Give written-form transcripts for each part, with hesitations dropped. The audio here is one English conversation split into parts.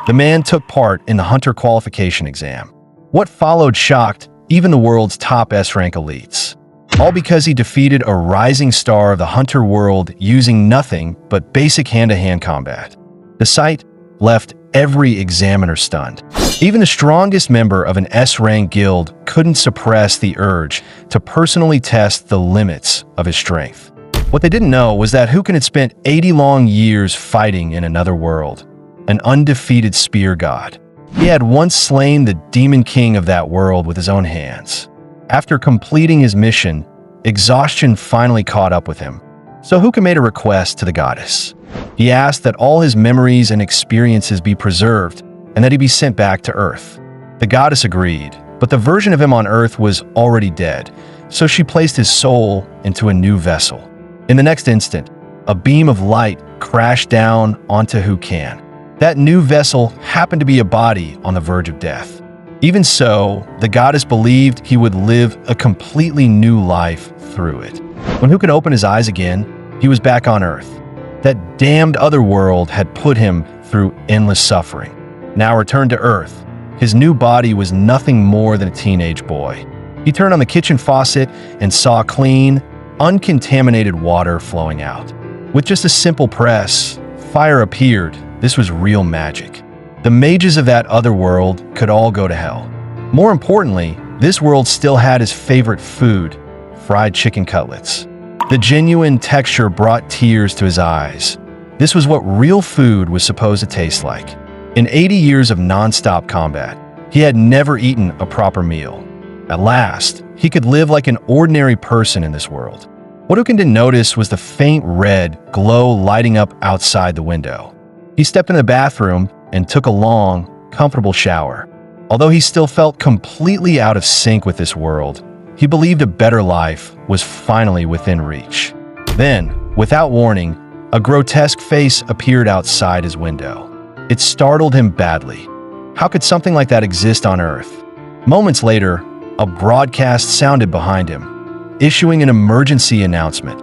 The man took part in the hunter qualification exam. What followed shocked even the world's top S-rank elites. All because he defeated a rising star of the hunter world using nothing but basic hand-to-hand combat. The sight left every examiner stunned. Even the strongest member of an S-rank guild couldn't suppress the urge to personally test the limits of his strength. What they didn't know was that Hukin had spent 80 long years fighting in another world, an undefeated spear god. He had once slain the demon king of that world with his own hands. After completing his mission, exhaustion finally caught up with him. So Hukin made a request to the goddess. He asked that all his memories and experiences be preserved and that he be sent back to Earth. The goddess agreed, but the version of him on Earth was already dead, so she placed his soul into a new vessel. In the next instant, a beam of light crashed down onto Hukin. That new vessel happened to be a body on the verge of death. Even so, the goddess believed he would live a completely new life through it. When Hukin opened his eyes again, he was back on Earth. That damned other world had put him through endless suffering. Now returned to Earth, his new body was nothing more than a teenage boy. He turned on the kitchen faucet and saw clean, uncontaminated water flowing out. With just a simple press, fire appeared. This was real magic. The mages of that other world could all go to hell. More importantly, this world still had his favorite food, fried chicken cutlets. The genuine texture brought tears to his eyes. This was what real food was supposed to taste like. In 80 years of non-stop combat, he had never eaten a proper meal. At last, he could live like an ordinary person in this world. What Hukin didn't notice was the faint red glow lighting up outside the window. He stepped in the bathroom and took a long, comfortable shower. Although he still felt completely out of sync with this world, he believed a better life was finally within reach. Then, without warning, a grotesque face appeared outside his window. It startled him badly. How could something like that exist on Earth? Moments later, a broadcast sounded behind him, issuing an emergency announcement.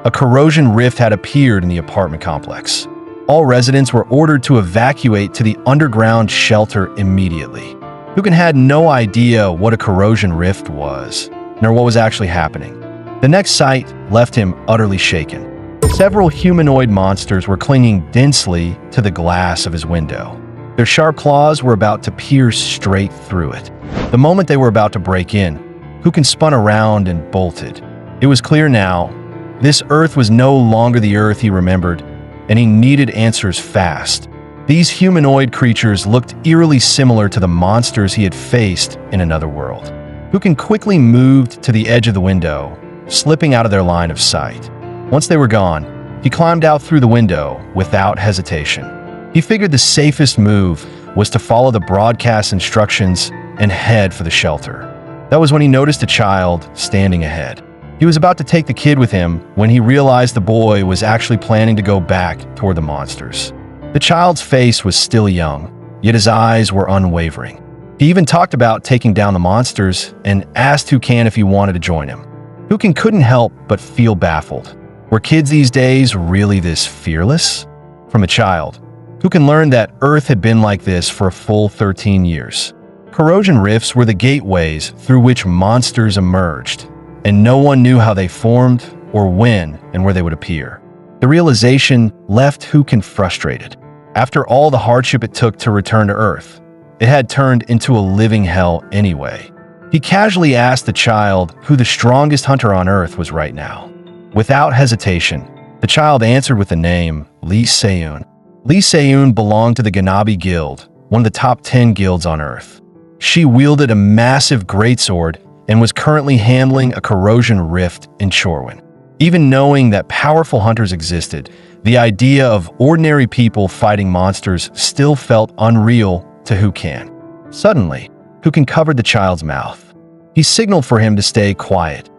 A corrosion rift had appeared in the apartment complex. All residents were ordered to evacuate to the underground shelter immediately. Hukin had no idea what a corrosion rift was, nor what was actually happening. The next sight left him utterly shaken. Several humanoid monsters were clinging densely to the glass of his window. Their sharp claws were about to pierce straight through it. The moment they were about to break in, Hukin spun around and bolted. It was clear now, this Earth was no longer the Earth he remembered, and he needed answers fast. These humanoid creatures looked eerily similar to the monsters he had faced in another world. Hukin quickly moved to the edge of the window, slipping out of their line of sight. Once they were gone, he climbed out through the window without hesitation. He figured the safest move was to follow the broadcast instructions and head for the shelter. That was when he noticed a child standing ahead. He was about to take the kid with him when he realized the boy was actually planning to go back toward the monsters. The child's face was still young, yet his eyes were unwavering. He even talked about taking down the monsters and asked Hukin if he wanted to join him. Hukin couldn't help but feel baffled. Were kids these days really this fearless? From a child, Hukin learned that Earth had been like this for a full 13 years. Corrosion rifts were the gateways through which monsters emerged, and no one knew how they formed or when and where they would appear. The realization left Hukin frustrated. After all the hardship it took to return to Earth, it had turned into a living hell anyway. He casually asked the child who the strongest hunter on Earth was right now. Without hesitation, the child answered with the name Lee Seun. Lee Seun belonged to the Ganabi Guild, one of the top 10 guilds on Earth. She wielded a massive greatsword and was currently handling a corrosion rift in Chorwin. Even knowing that powerful hunters existed, the idea of ordinary people fighting monsters still felt unreal to Hukin. Suddenly, Hukin covered the child's mouth. He signaled for him to stay quiet.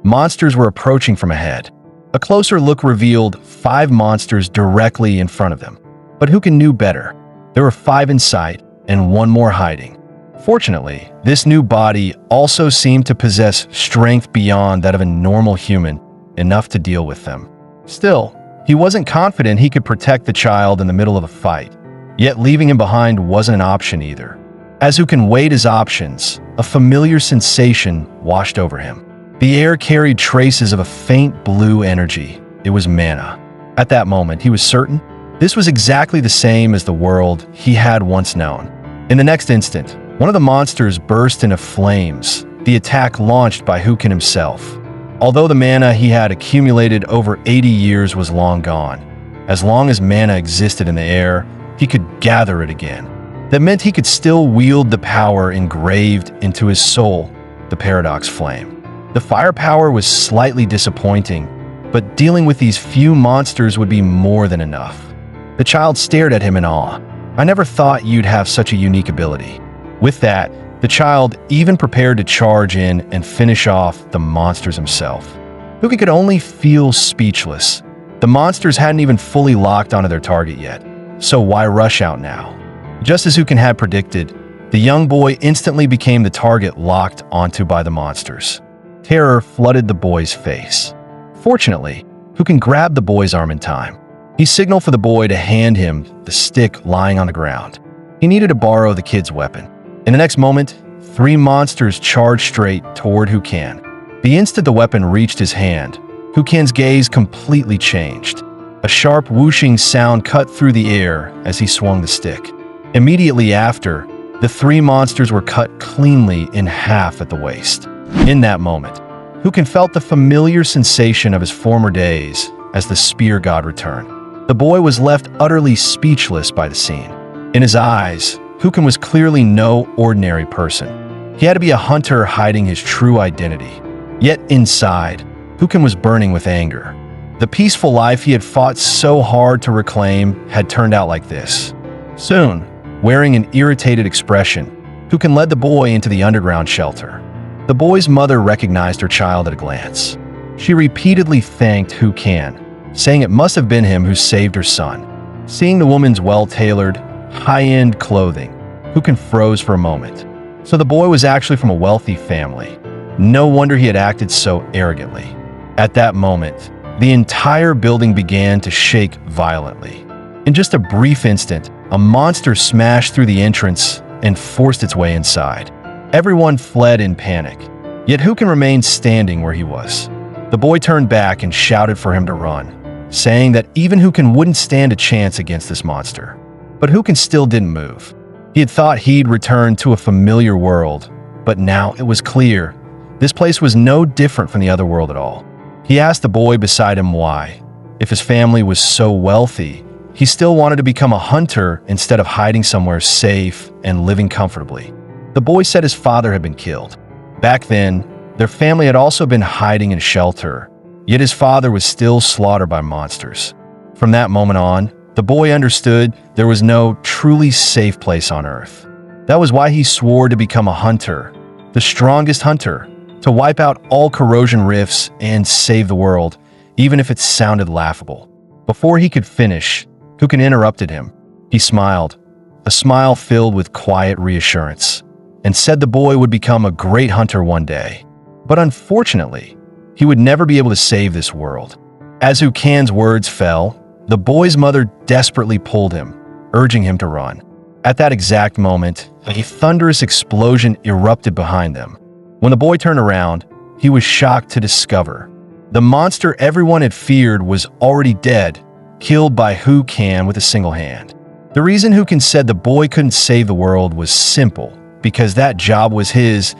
Monsters were approaching from ahead. A closer look revealed 5 monsters directly in front of them. But Hukin knew better. There were 5 in sight and 1 more hiding. Fortunately, this new body also seemed to possess strength beyond that of a normal human, enough to deal with them. Still, he wasn't confident he could protect the child in the middle of a fight. Yet leaving him behind wasn't an option either. As Hukin weighed his options, a familiar sensation washed over him. The air carried traces of a faint blue energy. It was mana. At that moment, he was certain this was exactly the same as the world he had once known. In the next instant, one of the monsters burst into flames, the attack launched by Hukin himself. Although the mana he had accumulated over 80 years was long gone, as long as mana existed in the air, he could gather it again. That meant he could still wield the power engraved into his soul, the Paradox Flame. The firepower was slightly disappointing, but dealing with these few monsters would be more than enough. The child stared at him in awe. "I never thought you'd have such a unique ability." With that, the child even prepared to charge in and finish off the monsters himself. Hukin could only feel speechless. The monsters hadn't even fully locked onto their target yet, so why rush out now? Just as Hukin had predicted, the young boy instantly became the target locked onto by the monsters. Terror flooded the boy's face. Fortunately, Hukin grabbed the boy's arm in time. He signaled for the boy to hand him the stick lying on the ground. He needed to borrow the kid's weapon. In the next moment, 3 monsters charged straight toward Hukin. The instant the weapon reached his hand, Hukin's gaze completely changed. A sharp whooshing sound cut through the air as he swung the stick. Immediately after, the 3 monsters were cut cleanly in half at the waist. In that moment, Hukin felt the familiar sensation of his former days as the spear god returned. The boy was left utterly speechless by the scene. In his eyes, Hukin was clearly no ordinary person. He had to be a hunter hiding his true identity. Yet inside, Hukin was burning with anger. The peaceful life he had fought so hard to reclaim had turned out like this. Soon, wearing an irritated expression, Hukin led the boy into the underground shelter. The boy's mother recognized her child at a glance. She repeatedly thanked Hukin, saying it must have been him who saved her son. Seeing the woman's well-tailored, high-end clothing, Hukin froze for a moment. So the boy was actually from a wealthy family. No wonder he had acted so arrogantly. At that moment, the entire building began to shake violently. In just a brief instant, a monster smashed through the entrance and forced its way inside. Everyone fled in panic, yet Hukin remained standing where he was. The boy turned back and shouted for him to run, saying that even Hukin wouldn't stand a chance against this monster. But Hukin still didn't move. He had thought he'd returned to a familiar world, but now it was clear this place was no different from the other world at all. He asked the boy beside him why. If his family was so wealthy, he still wanted to become a hunter instead of hiding somewhere safe and living comfortably. The boy said his father had been killed. Back then, their family had also been hiding in shelter, yet his father was still slaughtered by monsters. From that moment on, the boy understood there was no truly safe place on Earth. That was why he swore to become a hunter, the strongest hunter, to wipe out all corrosion rifts and save the world, even if it sounded laughable. Before he could finish, Hukin interrupted him. He smiled, a smile filled with quiet reassurance, and said the boy would become a great hunter one day. But unfortunately, he would never be able to save this world. As Hukin's words fell, the boy's mother desperately pulled him, urging him to run. At that exact moment, a thunderous explosion erupted behind them. When the boy turned around, he was shocked to discover the monster everyone had feared was already dead, killed by Hukin with a single hand. The reason Hukin said the boy couldn't save the world was simple, because that job was his,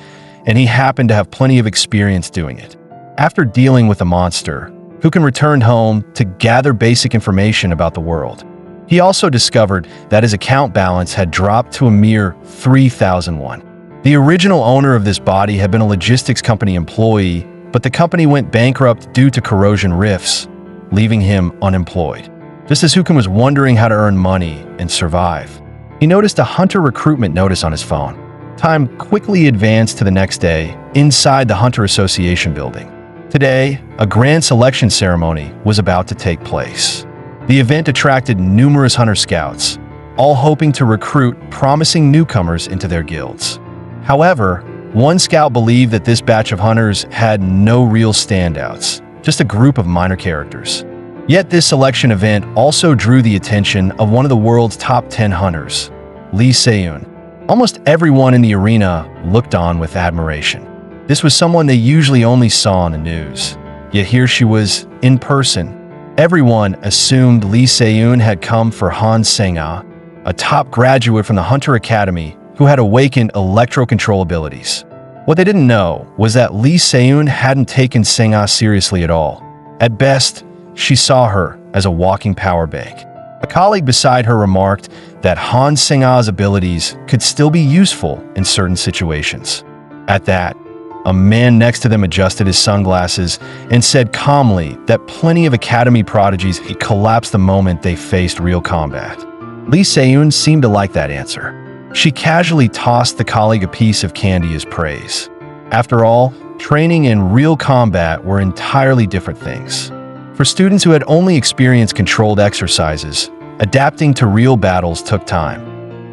and he happened to have plenty of experience doing it. After dealing with the monster, Hukin returned home to gather basic information about the world. He also discovered that his account balance had dropped to a mere 3,001. The original owner of this body had been a logistics company employee, but the company went bankrupt due to corrosion rifts, leaving him unemployed. Just as Hukin was wondering how to earn money and survive, he noticed a hunter recruitment notice on his phone. Time quickly advanced to the next day inside the Hunter Association building. Today, a grand selection ceremony was about to take place. The event attracted numerous hunter scouts, all hoping to recruit promising newcomers into their guilds. However, one scout believed that this batch of hunters had no real standouts, just a group of minor characters. Yet this selection event also drew the attention of one of the world's top 10 hunters, Lee Se-eun. Almost everyone in the arena looked on with admiration. This was someone they usually only saw on the news. Yet here she was, in person. Everyone assumed Lee Se-eun had come for Han Sang-ah, a top graduate from the Hunter Academy who had awakened electro-control abilities. What they didn't know was that Lee Se-eun hadn't taken Sang-ah seriously at all. At best, she saw her as a walking power bank. A colleague beside her remarked that Han Sang-ah's abilities could still be useful in certain situations. At that, a man next to them adjusted his sunglasses and said calmly that plenty of Academy prodigies had collapsed the moment they faced real combat. Lee Se-eun seemed to like that answer. She casually tossed the colleague a piece of candy as praise. After all, training and real combat were entirely different things. For students who had only experienced controlled exercises, adapting to real battles took time,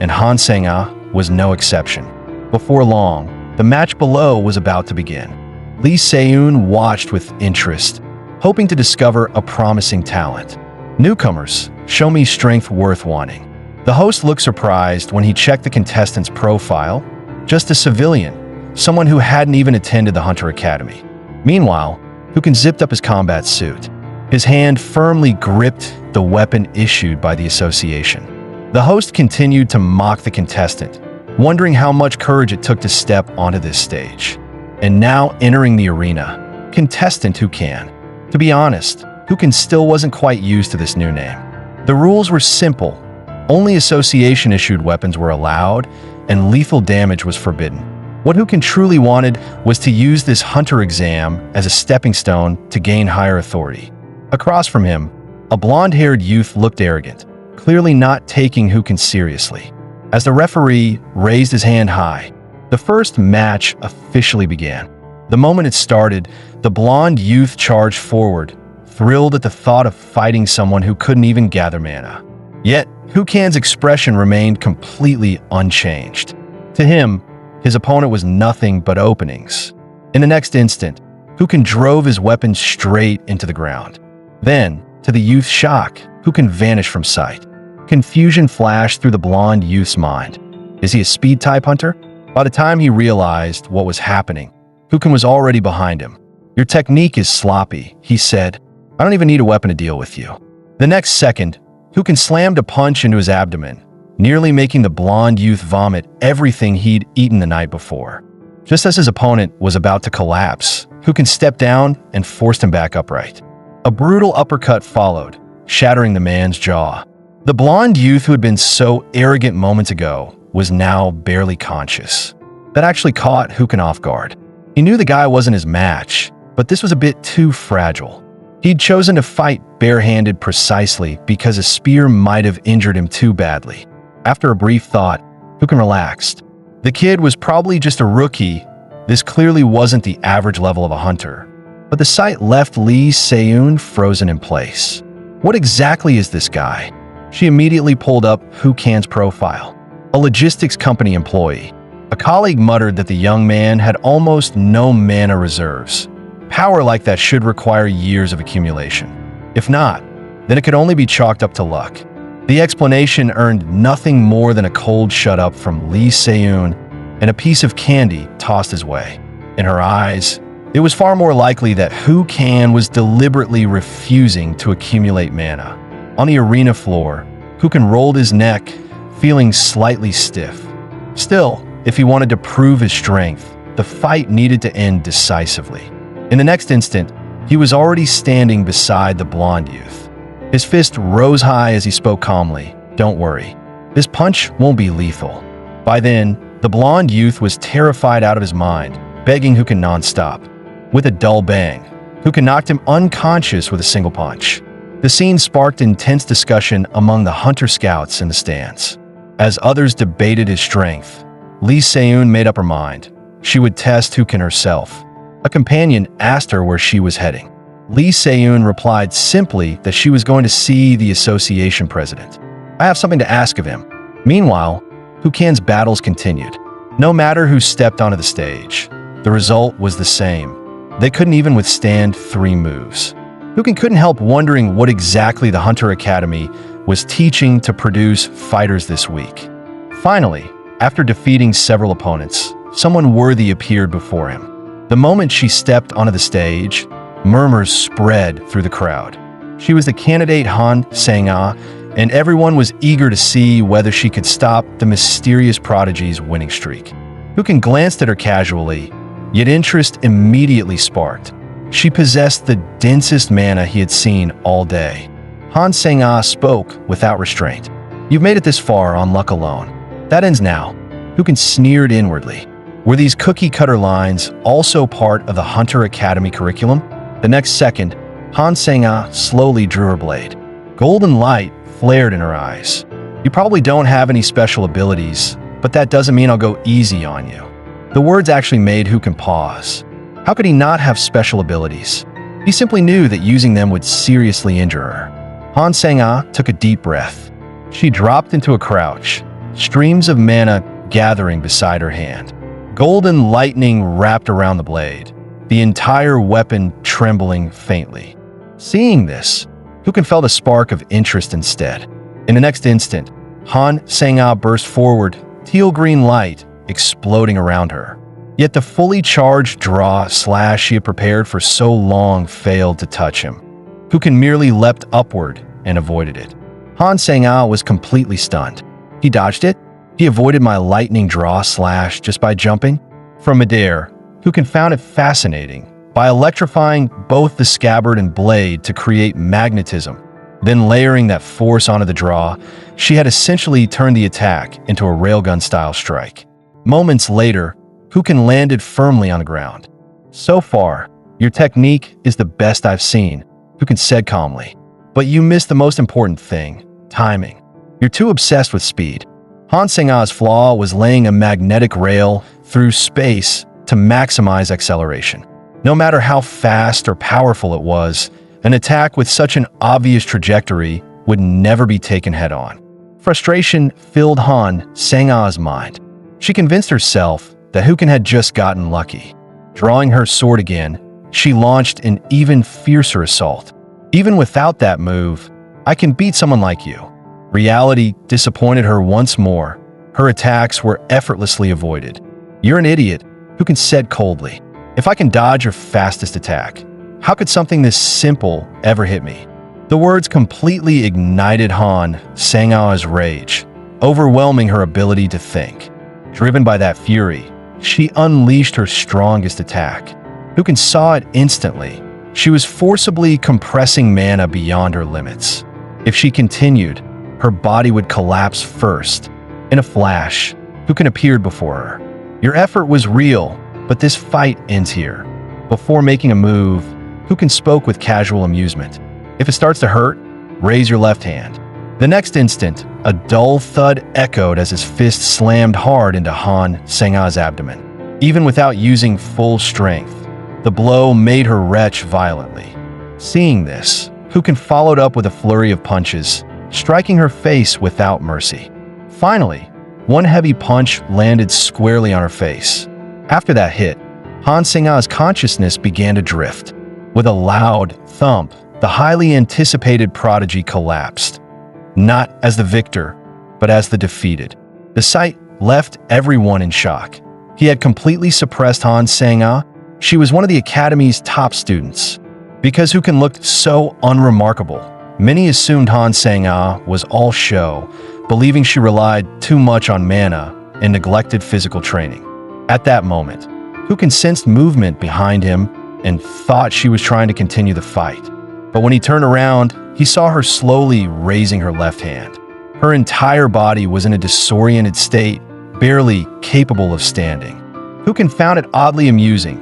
and Han Sang-ah was no exception. Before long, the match below was about to begin. Lee Se-eun watched with interest, hoping to discover a promising talent. Newcomers, show me strength worth wanting. The host looked surprised when he checked the contestant's profile. Just a civilian, someone who hadn't even attended the Hunter Academy. Meanwhile, Hukin zipped up his combat suit. His hand firmly gripped the weapon issued by the association. The host continued to mock the contestant, wondering how much courage it took to step onto this stage. And now entering the arena, contestant Hukin. To be honest, Hukin still wasn't quite used to this new name. The rules were simple. Only association-issued weapons were allowed, and lethal damage was forbidden. What Hukin truly wanted was to use this hunter exam as a stepping stone to gain higher authority. Across from him, a blonde-haired youth looked arrogant, clearly not taking Hukin seriously. As the referee raised his hand high, the first match officially began. The moment it started, the blonde youth charged forward, thrilled at the thought of fighting someone who couldn't even gather mana. Yet, Hukin's expression remained completely unchanged. To him, his opponent was nothing but openings. In the next instant, Hukin drove his weapon straight into the ground. Then, to the youth's shock, Hukin vanished from sight. Confusion flashed through the blonde youth's mind. Is he a speed-type hunter? By the time he realized what was happening, Hukin was already behind him. Your technique is sloppy, he said. I don't even need a weapon to deal with you. The next second, Hukin slammed a punch into his abdomen, nearly making the blonde youth vomit everything he'd eaten the night before. Just as his opponent was about to collapse, Hukin stepped down and forced him back upright. A brutal uppercut followed, shattering the man's jaw. The blonde youth who had been so arrogant moments ago was now barely conscious. That actually caught Hukin off guard. He knew the guy wasn't his match, but this was a bit too fragile. He'd chosen to fight barehanded precisely because a spear might have injured him too badly. After a brief thought, Hukin relaxed. The kid was probably just a rookie. This clearly wasn't the average level of a hunter. But the sight left Lee Se-eun frozen in place. What exactly is this guy? She immediately pulled up Hukin's profile. A logistics company employee. A colleague muttered that the young man had almost no mana reserves. Power like that should require years of accumulation. If not, then it could only be chalked up to luck. The explanation earned nothing more than a cold shut up from Lee Se-eun and a piece of candy tossed his way. In her eyes, it was far more likely that Hukin was deliberately refusing to accumulate mana. On the arena floor, Hukin rolled his neck, feeling slightly stiff. Still, if he wanted to prove his strength, the fight needed to end decisively. In the next instant, he was already standing beside the blonde youth. His fist rose high as he spoke calmly. Don't worry, this punch won't be lethal. By then, the blonde youth was terrified out of his mind, begging Hukin non-stop. With a dull bang, Hukin knocked him unconscious with a single punch. The scene sparked intense discussion among the hunter scouts in the stands. As others debated his strength, Lee Se-eun made up her mind. She would test Hukin herself. A companion asked her where she was heading. Lee Se-eun replied simply that she was going to see the association president. I have something to ask of him. Meanwhile, Hukin's battles continued. No matter who stepped onto the stage, the result was the same. They couldn't even withstand 3 moves. Hukin couldn't help wondering what exactly the Hunter Academy was teaching to produce fighters this week. Finally, after defeating several opponents, someone worthy appeared before him. The moment she stepped onto the stage, murmurs spread through the crowd. She was the candidate Han Sang-ah, and everyone was eager to see whether she could stop the mysterious prodigy's winning streak. Hukin glanced at her casually, yet interest immediately sparked. She possessed the densest mana he had seen all day. Han Sang-ah spoke without restraint. "You've made it this far on luck alone. That ends now." Hukin sneered inwardly. Were these cookie-cutter lines also part of the Hunter Academy curriculum? The next second, Han Sang-ah slowly drew her blade. Golden light flared in her eyes. "You probably don't have any special abilities, but that doesn't mean I'll go easy on you." The words actually made Hukin pause. How could he not have special abilities? He simply knew that using them would seriously injure her. Han Sang-ah took a deep breath. She dropped into a crouch, streams of mana gathering beside her hand. Golden lightning wrapped around the blade, the entire weapon trembling faintly. Seeing this, Hukin felt a spark of interest instead. In the next instant, Han Sang-ah burst forward, teal-green light exploding around her. Yet the fully charged draw/slash she had prepared for so long failed to touch him. Hukin merely leapt upward and avoided it. Han Sang-ah was completely stunned. He dodged it? He avoided my lightning draw/slash just by jumping? From midair, Hukin found it fascinating. By electrifying both the scabbard and blade to create magnetism, then layering that force onto the draw, she had essentially turned the attack into a railgun-style strike. Moments later, Hukin landed firmly on the ground. "So far, your technique is the best I've seen," Hukin said calmly. "But you missed the most important thing, timing. You're too obsessed with speed." Han Sang-ah's flaw was laying a magnetic rail through space to maximize acceleration. No matter how fast or powerful it was, an attack with such an obvious trajectory would never be taken head-on. Frustration filled Han Sang-ah's mind. She convinced herself that Hukin had just gotten lucky. Drawing her sword again, she launched an even fiercer assault. "Even without that move, I can beat someone like you." Reality disappointed her once more. Her attacks were effortlessly avoided. "You're an idiot," Hukin said coldly. "If I can dodge your fastest attack, how could something this simple ever hit me?" The words completely ignited Han Sang-ah's rage, overwhelming her ability to think. Driven by that fury, she unleashed her strongest attack. Hukin saw it instantly. She was forcibly compressing mana beyond her limits. If she continued, her body would collapse first. In a flash, Hukin appeared before her. "Your effort was real, but this fight ends here." Before making a move, Hukin spoke with casual amusement. "If it starts to hurt, raise your left hand." The next instant, a dull thud echoed as his fist slammed hard into Han Sang-ah's abdomen. Even without using full strength, the blow made her retch violently. Seeing this, Hukin followed up with a flurry of punches, striking her face without mercy. Finally, one heavy punch landed squarely on her face. After that hit, Han Sang-ah's consciousness began to drift. With a loud thump, the highly anticipated prodigy collapsed. Not as the victor, but as the defeated. The sight left everyone in shock. He had completely suppressed Han Sang-ah. She was one of the Academy's top students. Because Hukin looked so unremarkable, many assumed Han Sang-ah was all show, believing she relied too much on mana and neglected physical training. At that moment, Hukin sensed movement behind him and thought she was trying to continue the fight. But when he turned around, he saw her slowly raising her left hand. Her entire body was in a disoriented state, barely capable of standing. Hukin found it oddly amusing.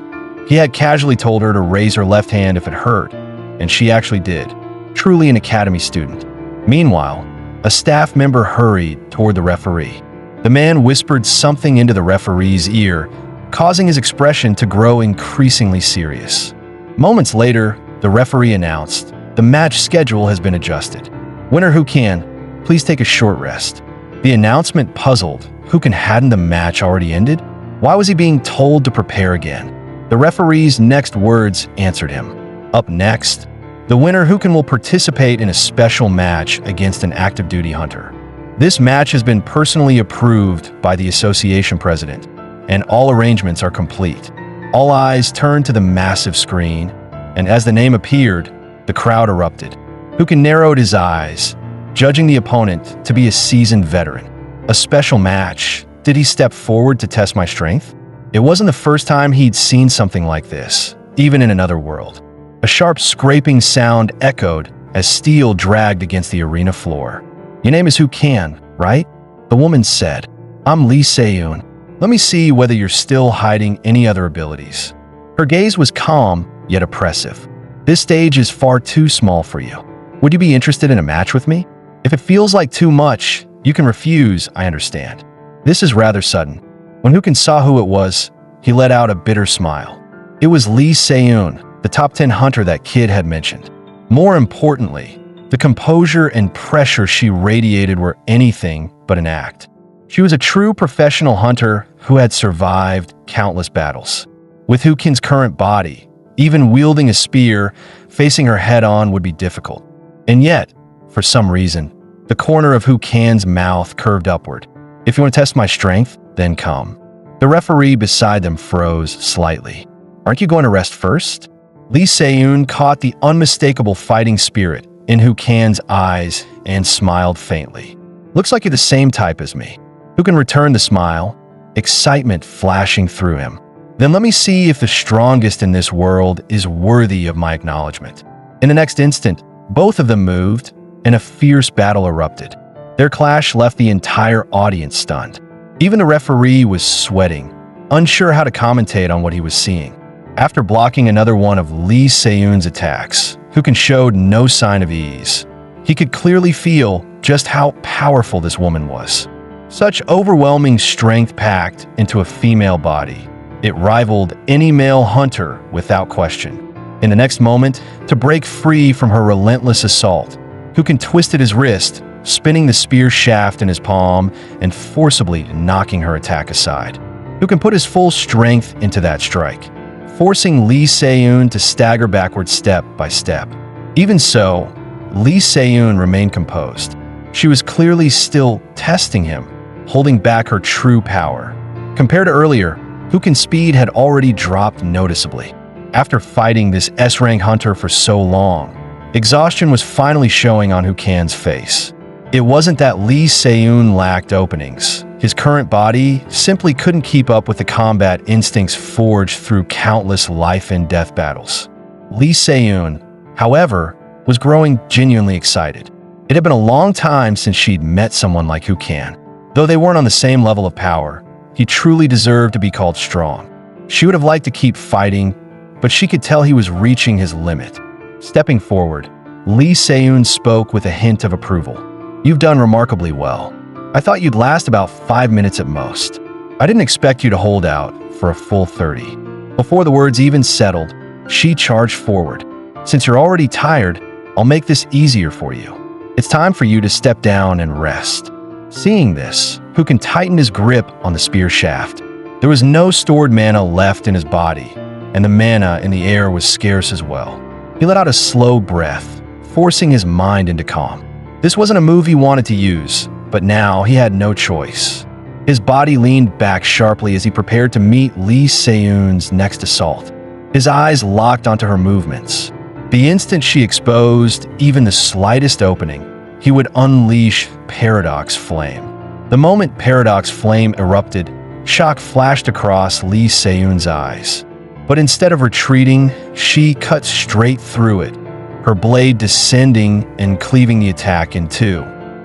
He had casually told her to raise her left hand if it hurt, and she actually did, truly an Academy student. Meanwhile, a staff member hurried toward the referee. The man whispered something into the referee's ear, causing his expression to grow increasingly serious. Moments later, the referee announced, "The match schedule has been adjusted. Winner who can, please take a short rest." The announcement puzzled. Hukin hadn't the match already ended? Why was he being told to prepare again? The referee's next words answered him. "Up next, The winner, Hukin, will participate in a special match against an active duty hunter. This match has been personally approved by the association president, and all arrangements are complete. All eyes turned to the massive screen, and as the name appeared, the crowd erupted. Hukin narrowed his eyes, judging the opponent to be a seasoned veteran. A special match. Did he step forward to test my strength? It wasn't the first time he'd seen something like this, even in another world. A sharp scraping sound echoed as steel dragged against the arena floor. "Your name is Hukin, right?" the woman said. "I'm Lee Se-yoon. Let me see whether you're still hiding any other abilities." Her gaze was calm, yet oppressive. "This stage is far too small for you. Would you be interested in a match with me? If it feels like too much, you can refuse, I understand." This is rather sudden. When Hukin saw who it was, he let out a bitter smile. It was Lee Se-yoon, the top 10 hunter that kid had mentioned. More importantly, the composure and pressure she radiated were anything but an act. She was a true professional hunter who had survived countless battles. With Hukin's current body, even wielding a spear, facing her head-on would be difficult. And yet, for some reason, the corner of Hukin's mouth curved upward. "If you want to test my strength, then come." The referee beside them froze slightly. "Aren't you going to rest first?" Lee Se-yoon caught the unmistakable fighting spirit in Hukin's eyes and smiled faintly. "Looks like you're the same type as me." Hukin returned the smile, excitement flashing through him. "Then let me see if the strongest in this world is worthy of my acknowledgement." In the next instant, both of them moved, and a fierce battle erupted. Their clash left the entire audience stunned. Even the referee was sweating, unsure how to commentate on what he was seeing. After blocking another one of Lee Se-yoon's attacks, Hukin showed no sign of ease. He could clearly feel just how powerful this woman was. Such overwhelming strength packed into a female body. It rivaled any male hunter without question. In the next moment, to break free from her relentless assault, Hukin twisted his wrist, spinning the spear shaft in his palm and forcibly knocking her attack aside. Hukin put his full strength into that strike, forcing Lee Se-yoon to stagger backward step by step. Even so, Lee Se-yoon remained composed. She was clearly still testing him, holding back her true power. Compared to earlier, Hukin's speed had already dropped noticeably. After fighting this S-rank hunter for so long, exhaustion was finally showing on Hukin's face. It wasn't that Lee Se-yoon lacked openings. His current body simply couldn't keep up with the combat instincts forged through countless life-and-death battles. Lee Se-yoon, however, was growing genuinely excited. It had been a long time since she'd met someone like Hukin. Though they weren't on the same level of power, he truly deserved to be called strong. She would have liked to keep fighting, but she could tell he was reaching his limit. Stepping forward, Lee Se-yoon spoke with a hint of approval. "You've done remarkably well. I thought you'd last about 5 minutes at most. I didn't expect you to hold out for a full 30. Before the words even settled, she charged forward. "Since you're already tired, I'll make this easier for you. It's time for you to step down and rest." Seeing this, Hukin tightened his grip on the spear shaft. There was no stored mana left in his body, and the mana in the air was scarce as well. He let out a slow breath, forcing his mind into calm. This wasn't a move he wanted to use, but now he had no choice. His body leaned back sharply as he prepared to meet Lee Se-yoon's next assault. His eyes locked onto her movements. The instant she exposed even the slightest opening, he would unleash Paradox Flame. The moment Paradox Flame erupted, shock flashed across Lee Se-yoon's eyes. But instead of retreating, she cut straight through it, her blade descending and cleaving the attack in two.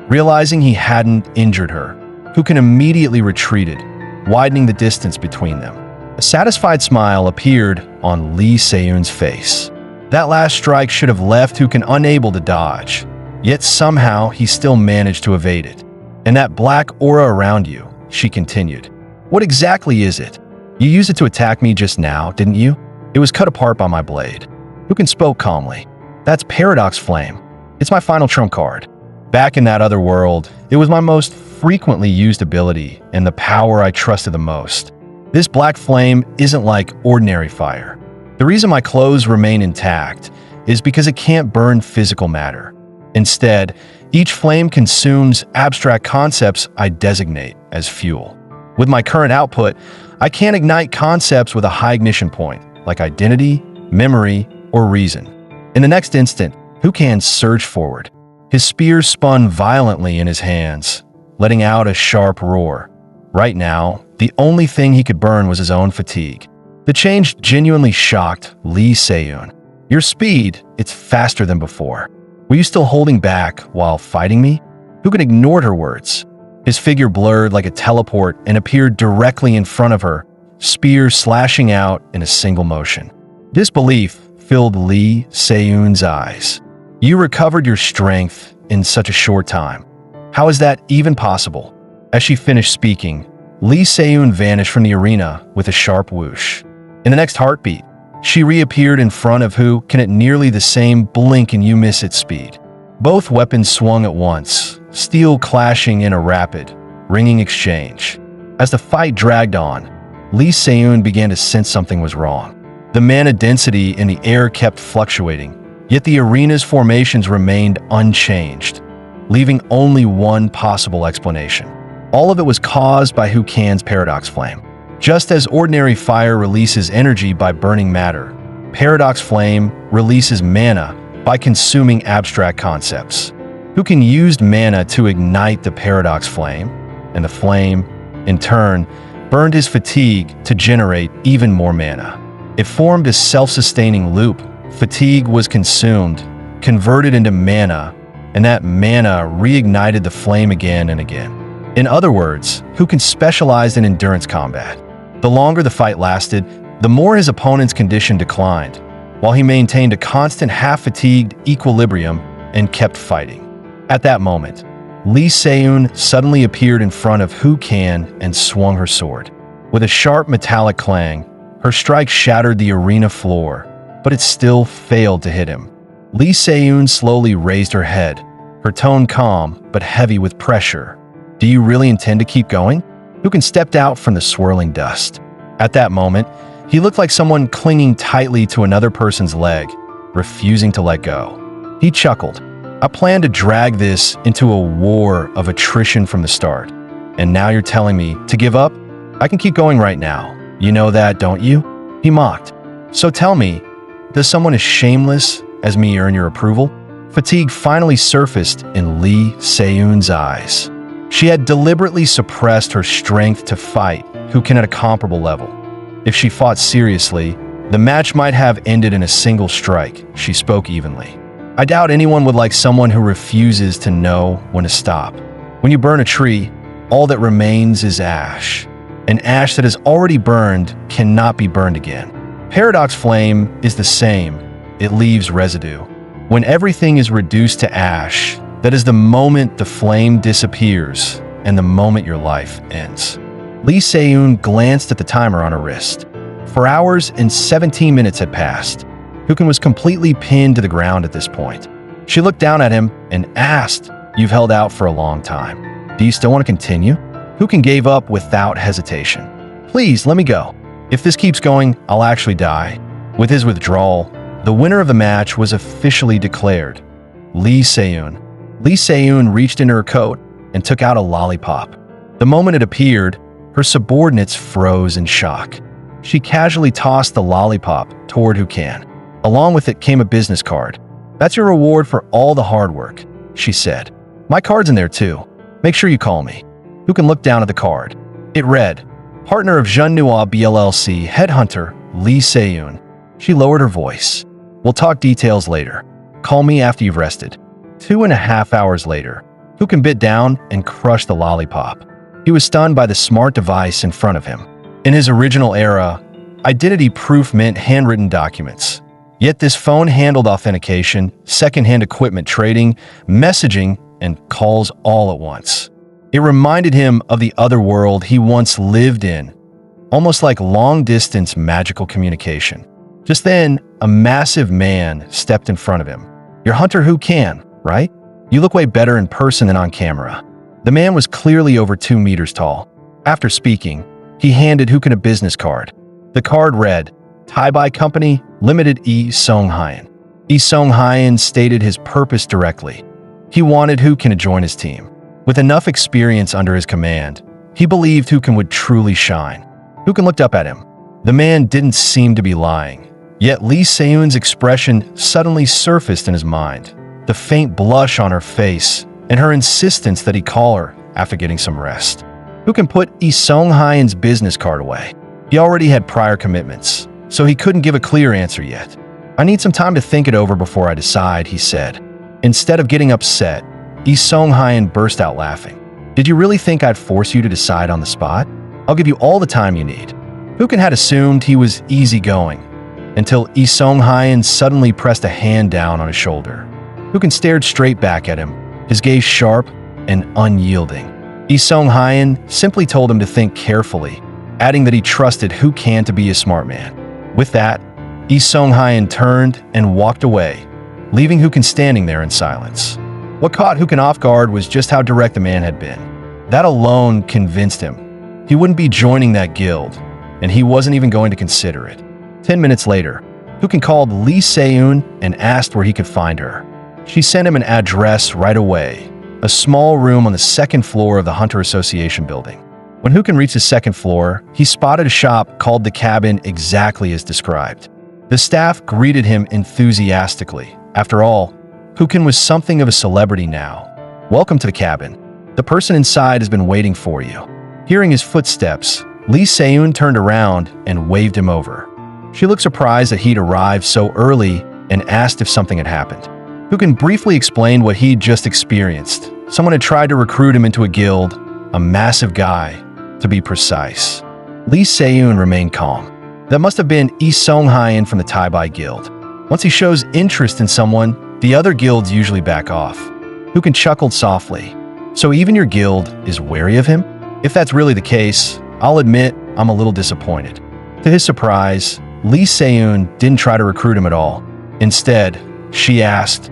Realizing he hadn't injured her, Hukin immediately retreated, widening the distance between them. A satisfied smile appeared on Lee Se-yoon's face. That last strike should have left Hukin unable to dodge, yet somehow he still managed to evade it. "And that black aura around you," she continued. "What exactly is it? You used it to attack me just now, didn't you?" "It was cut apart by my blade." Hukin spoke calmly. "That's Paradox Flame. It's my final trump card. Back in that other world, it was my most frequently used ability and the power I trusted the most. This black flame isn't like ordinary fire. The reason my clothes remain intact is because it can't burn physical matter. Instead, each flame consumes abstract concepts I designate as fuel. With my current output, I can't ignite concepts with a high ignition point, like identity, memory, or reason. In the next instant, Hukan surged forward. His spear spun violently in his hands, letting out a sharp roar. Right now, the only thing he could burn was his own fatigue. The change genuinely shocked Lee Se-yoon. Your speed, it's faster than before. Were you still holding back while fighting me? Hukan ignored her words. His figure blurred like a teleport and appeared directly in front of her, spear slashing out in a single motion. Disbelief filled Lee Se-yoon's eyes. You recovered your strength in such a short time. How is that even possible? As she finished speaking, Lee Se-yoon vanished from the arena with a sharp whoosh. In the next heartbeat, she reappeared in front of Hukan at nearly the same blink and you miss it speed. Both weapons swung at once, steel clashing in a rapid, ringing exchange. As the fight dragged on, Lee Se-yoon began to sense something was wrong. The mana density in the air kept fluctuating, yet the arena's formations remained unchanged, leaving only one possible explanation. All of it was caused by Hukan's paradox flame. Just as ordinary fire releases energy by burning matter, paradox flame releases mana by consuming abstract concepts. Hukan used mana to ignite the paradox flame, and the flame, in turn, burned his fatigue to generate even more mana. It formed a self-sustaining loop. Fatigue was consumed, converted into mana, and that mana reignited the flame again and again. In other words, Hukan specialized in endurance combat. The longer the fight lasted, the more his opponent's condition declined, while he maintained a constant half-fatigued equilibrium and kept fighting. At that moment, Lee Se-yoon suddenly appeared in front of Hukan and swung her sword. With a sharp metallic clang, her strike shattered the arena floor, but it still failed to hit him. Lee Se-yoon slowly raised her head, her tone calm but heavy with pressure. Do you really intend to keep going? Hukan stepped out from the swirling dust. At that moment, he looked like someone clinging tightly to another person's leg, refusing to let go. He chuckled. I planned to drag this into a war of attrition from the start. And now you're telling me to give up? I can keep going right now. You know that, don't you? He mocked. So tell me, does someone as shameless as me earn your approval? Fatigue finally surfaced in Lee Se-yoon's eyes. She had deliberately suppressed her strength to fight Hukan at a comparable level. If she fought seriously, the match might have ended in a single strike. She spoke evenly. I doubt anyone would like someone who refuses to know when to stop. When you burn a tree, all that remains is ash. An ash that has already burned cannot be burned again. Paradox flame is the same. It leaves residue. When everything is reduced to ash, that is the moment the flame disappears and the moment your life ends. Lee Se-yoon glanced at the timer on her wrist. 4 hours and 17 minutes had passed. Hukan was completely pinned to the ground at this point. She looked down at him and asked, "You've held out for a long time. Do you still want to continue?" Hukan gave up without hesitation. "Please, let me go. If this keeps going, I'll actually die." With his withdrawal, the winner of the match was officially declared. Lee Se-yoon. Lee Se-yoon reached into her coat and took out a lollipop. The moment it appeared, her subordinates froze in shock. She casually tossed the lollipop toward Hukan. Along with it came a business card. "That's your reward for all the hard work," she said. "My card's in there too. Make sure you call me." Hukan looked down at the card. It read, "Partner of Manhwa BLLC, Headhunter, Lee Se-yoon." She lowered her voice. "We'll talk details later. Call me after you've rested." 2.5 hours later, Hukan bit down and crushed the lollipop. He was stunned by the smart device in front of him. In his original era, identity proof meant handwritten documents. Yet this phone handled authentication, secondhand equipment trading, messaging, and calls all at once. It reminded him of the other world he once lived in, almost like long-distance magical communication. Just then, a massive man stepped in front of him. "You're Hunter Hukan, right? You look way better in person than on camera." The man was clearly over 2 meters tall. After speaking, he handed Hukan a business card. The card read, "Tai-Bai Company, Limited E. Songhyan." Lee Sung-hyun stated his purpose directly. He wanted Hukin to join his team. With enough experience under his command, he believed Hukin would truly shine. Hukin looked up at him. The man didn't seem to be lying. Yet Lee Se-eun's expression suddenly surfaced in his mind. The faint blush on her face and her insistence that he call her after getting some rest. Hukin put Lee Sung-hyun's business card away. He already had prior commitments, so he couldn't give a clear answer yet. "I need some time to think it over before I decide," he said. Instead of getting upset, Lee Sung-hyun burst out laughing. "Did you really think I'd force you to decide on the spot? I'll give you all the time you need." Hukin had assumed he was easygoing, until Lee Sung-hyun suddenly pressed a hand down on his shoulder. Hukin stared straight back at him, his gaze sharp and unyielding. Lee Sung-hyun simply told him to think carefully, adding that he trusted Hukin to be a smart man. With that, Lee Sung-hyun turned and walked away, leaving Hukin standing there in silence. What caught Hukin off guard was just how direct the man had been. That alone convinced him. He wouldn't be joining that guild, and he wasn't even going to consider it. 10 minutes later, Hukin called Lee Se-eun and asked where he could find her. She sent him an address right away, a small room on the second floor of the Hunter Association building. When Hukin reached the second floor, he spotted a shop called the Cabin exactly as described. The staff greeted him enthusiastically. After all, Hukin was something of a celebrity now. "Welcome to the Cabin. The person inside has been waiting for you." Hearing his footsteps, Lee Se-eun turned around and waved him over. She looked surprised that he'd arrived so early and asked if something had happened. Hukin briefly explained what he'd just experienced. Someone had tried to recruit him into a guild, a massive guy, to be precise. Lee Se-eun remained calm. That must have been Lee Sung-hyun from the Taibai Guild. Once he shows interest in someone, the other guilds usually back off. Hukin chuckled softly. "So even your guild is wary of him?" "If that's really the case, I'll admit I'm a little disappointed." To his surprise, Lee Se-eun didn't try to recruit him at all. Instead, she asked,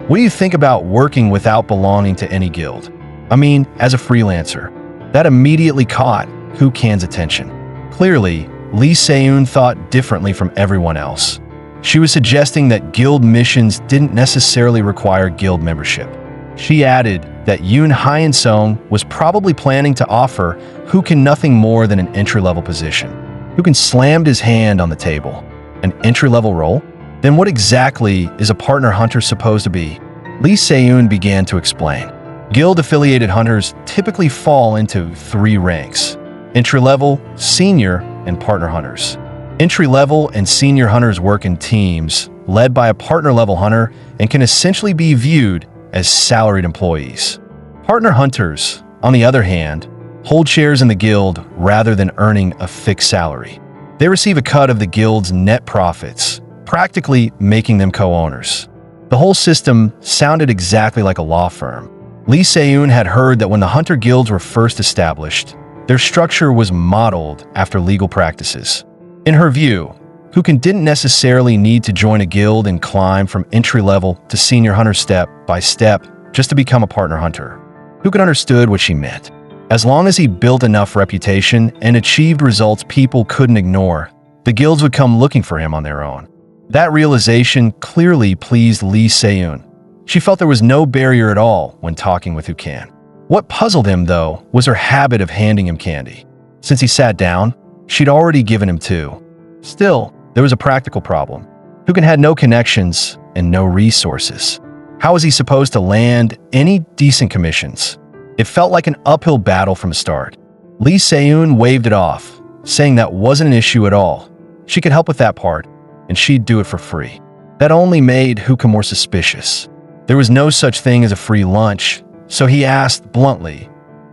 "What do you think about working without belonging to any guild? I mean, as a freelancer?" That immediately caught Hukin's attention. Clearly, Lee Se-eun thought differently from everyone else. She was suggesting that guild missions didn't necessarily require guild membership. She added that Yoon Hyun-sung was probably planning to offer Hukin nothing more than an entry-level position. Hukin slammed his hand on the table. An entry-level role? Then what exactly is a partner hunter supposed to be? Lee Se-eun began to explain. Guild-affiliated hunters typically fall into 3 ranks: entry-level, senior, and partner hunters. Entry-level and senior hunters work in teams, led by a partner-level hunter, and can essentially be viewed as salaried employees. Partner hunters, on the other hand, hold shares in the guild rather than earning a fixed salary. They receive a cut of the guild's net profits, practically making them co-owners. The whole system sounded exactly like a law firm. Lee Se-eun had heard that when the hunter guilds were first established, their structure was modeled after legal practices. In her view, Hukin didn't necessarily need to join a guild and climb from entry-level to senior hunter step by step just to become a partner hunter. Hukin understood what she meant. As long as he built enough reputation and achieved results people couldn't ignore, the guilds would come looking for him on their own. That realization clearly pleased Lee Se-eun. She felt there was no barrier at all when talking with Hukin. What puzzled him, though, was her habit of handing him candy. Since he sat down, she'd already given him 2. Still, there was a practical problem. Hukin had no connections and no resources. How was he supposed to land any decent commissions? It felt like an uphill battle from the start. Lee Se-eun waved it off, saying that wasn't an issue at all. She could help with that part, and she'd do it for free. That only made Hukin more suspicious. There was no such thing as a free lunch, so he asked bluntly,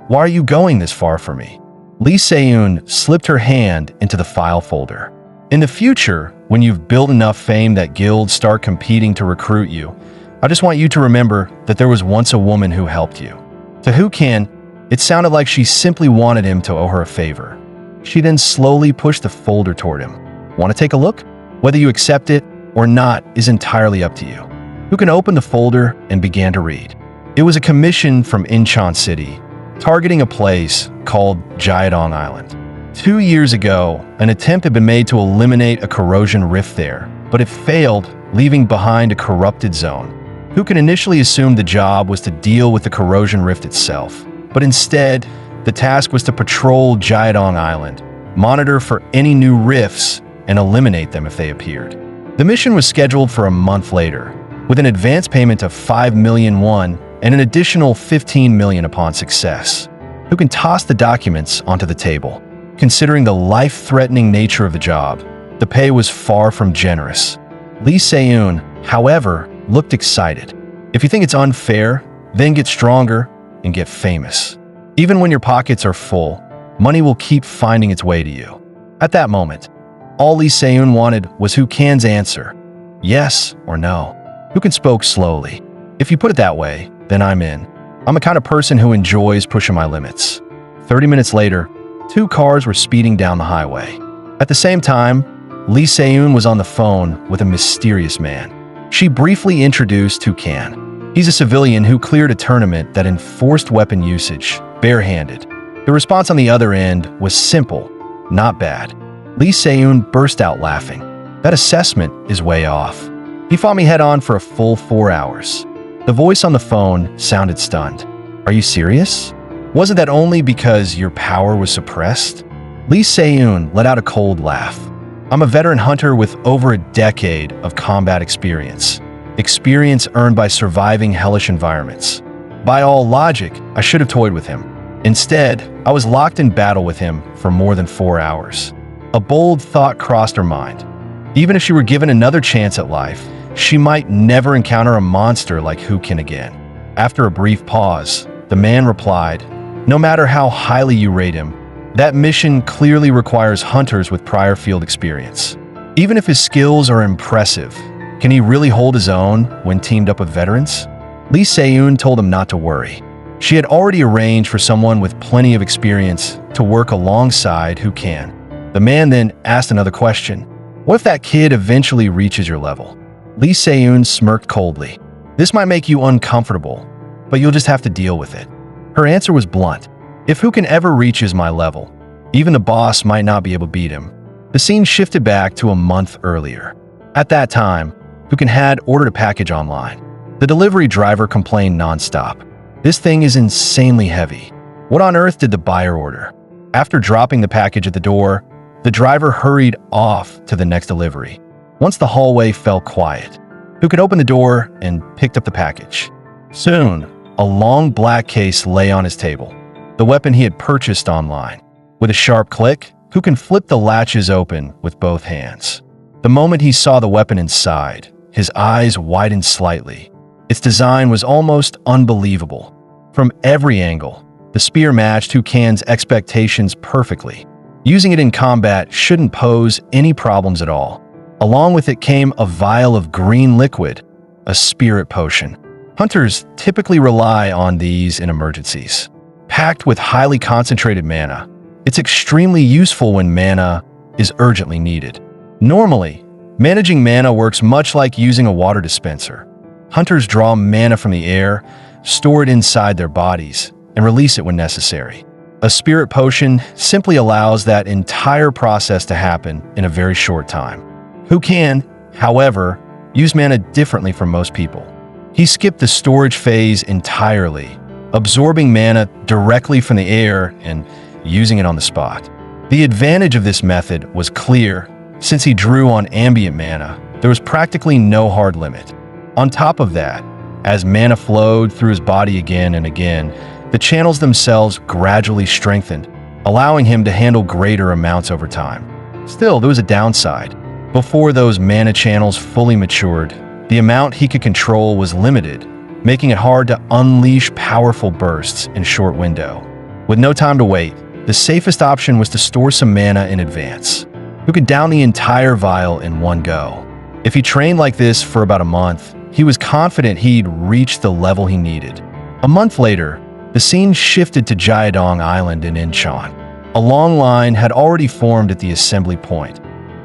"Why are you going this far for me?" Lee Se-eun slipped her hand into the file folder. "In the future, when you've built enough fame that guilds start competing to recruit you, I just want you to remember that there was once a woman who helped you." To Hukin, it sounded like she simply wanted him to owe her a favor. She then slowly pushed the folder toward him. "Want to take a look? Whether you accept it or not is entirely up to you." Hukin opened the folder and began to read. It was a commission from Incheon City, targeting a place called Jiadong Island. 2 years ago, an attempt had been made to eliminate a corrosion rift there, but it failed leaving behind a corrupted zone. Hukin initially assumed the job was to deal with the corrosion rift itself, but instead, the task was to patrol Jiadong Island, monitor for any new rifts, and eliminate them if they appeared. The mission was scheduled for a month later, with an advance payment of 5 million won and an additional 15 million upon success. Hukin tossed the documents onto the table. Considering the life-threatening nature of the job, the pay was far from generous. Lee Se-eun, however, looked excited. If you think it's unfair, then get stronger and get famous. Even when your pockets are full, money will keep finding its way to you. At that moment, all Lee Se-eun wanted was Hukin's answer, yes or no. Hukin spoke slowly. If you put it that way, then I'm in. I'm the kind of person who enjoys pushing my limits. 30 minutes later, 2 cars were speeding down the highway. At the same time, Lee Se-eun was on the phone with a mysterious man. She briefly introduced Hukin. He's a civilian who cleared a tournament that enforced weapon usage, barehanded. The response on the other end was simple, not bad. Lee Se-eun burst out laughing. That assessment is way off. He fought me head-on for a full 4 hours. The voice on the phone sounded stunned. Are you serious? Wasn't that only because your power was suppressed? Lee Se-eun let out a cold laugh. I'm a veteran hunter with over a decade of combat experience. Experience earned by surviving hellish environments. By all logic, I should have toyed with him. Instead, I was locked in battle with him for more than 4 hours. A bold thought crossed her mind. Even if she were given another chance at life, she might never encounter a monster like Hukin again. After a brief pause, the man replied, no matter how highly you rate him, that mission clearly requires hunters with prior field experience. Even if his skills are impressive, can he really hold his own when teamed up with veterans? Lee Se-eun told him not to worry. She had already arranged for someone with plenty of experience to work alongside Hukin. The man then asked another question. What if that kid eventually reaches your level? Lee Se-eun smirked coldly. This might make you uncomfortable, but you'll just have to deal with it. Her answer was blunt. If Hukin ever reaches my level, even the boss might not be able to beat him. The scene shifted back to a month earlier. At that time, Hukin had ordered a package online. The delivery driver complained nonstop. This thing is insanely heavy. What on earth did the buyer order? After dropping the package at the door, the driver hurried off to the next delivery. Once the hallway fell quiet, Hukin opened the door and picked up the package. Soon, a long black case lay on his table, the weapon he had purchased online. With a sharp click, Hukin flipped the latches open with both hands. The moment he saw the weapon inside, his eyes widened slightly. Its design was almost unbelievable. From every angle, the spear matched Hukin's expectations perfectly. Using it in combat shouldn't pose any problems at all. Along with it came a vial of green liquid, a spirit potion. Hunters typically rely on these in emergencies. Packed with highly concentrated mana, it's extremely useful when mana is urgently needed. Normally, managing mana works much like using a water dispenser. Hunters draw mana from the air, store it inside their bodies, and release it when necessary. A spirit potion simply allows that entire process to happen in a very short time. Hukin, however, use mana differently from most people. He skipped the storage phase entirely, absorbing mana directly from the air and using it on the spot. The advantage of this method was clear. Since he drew on ambient mana, there was practically no hard limit. On top of that, as mana flowed through his body again and again, the channels themselves gradually strengthened, allowing him to handle greater amounts over time. Still, there was a downside. Before those mana channels fully matured, the amount he could control was limited, making it hard to unleash powerful bursts in a short window. With no time to wait, the safest option was to store some mana in advance. Who could down the entire vial in one go? If he trained like this for about a month, he was confident he'd reach the level he needed. A month later, the scene shifted to Jiadong Island in Incheon. A long line had already formed at the assembly point.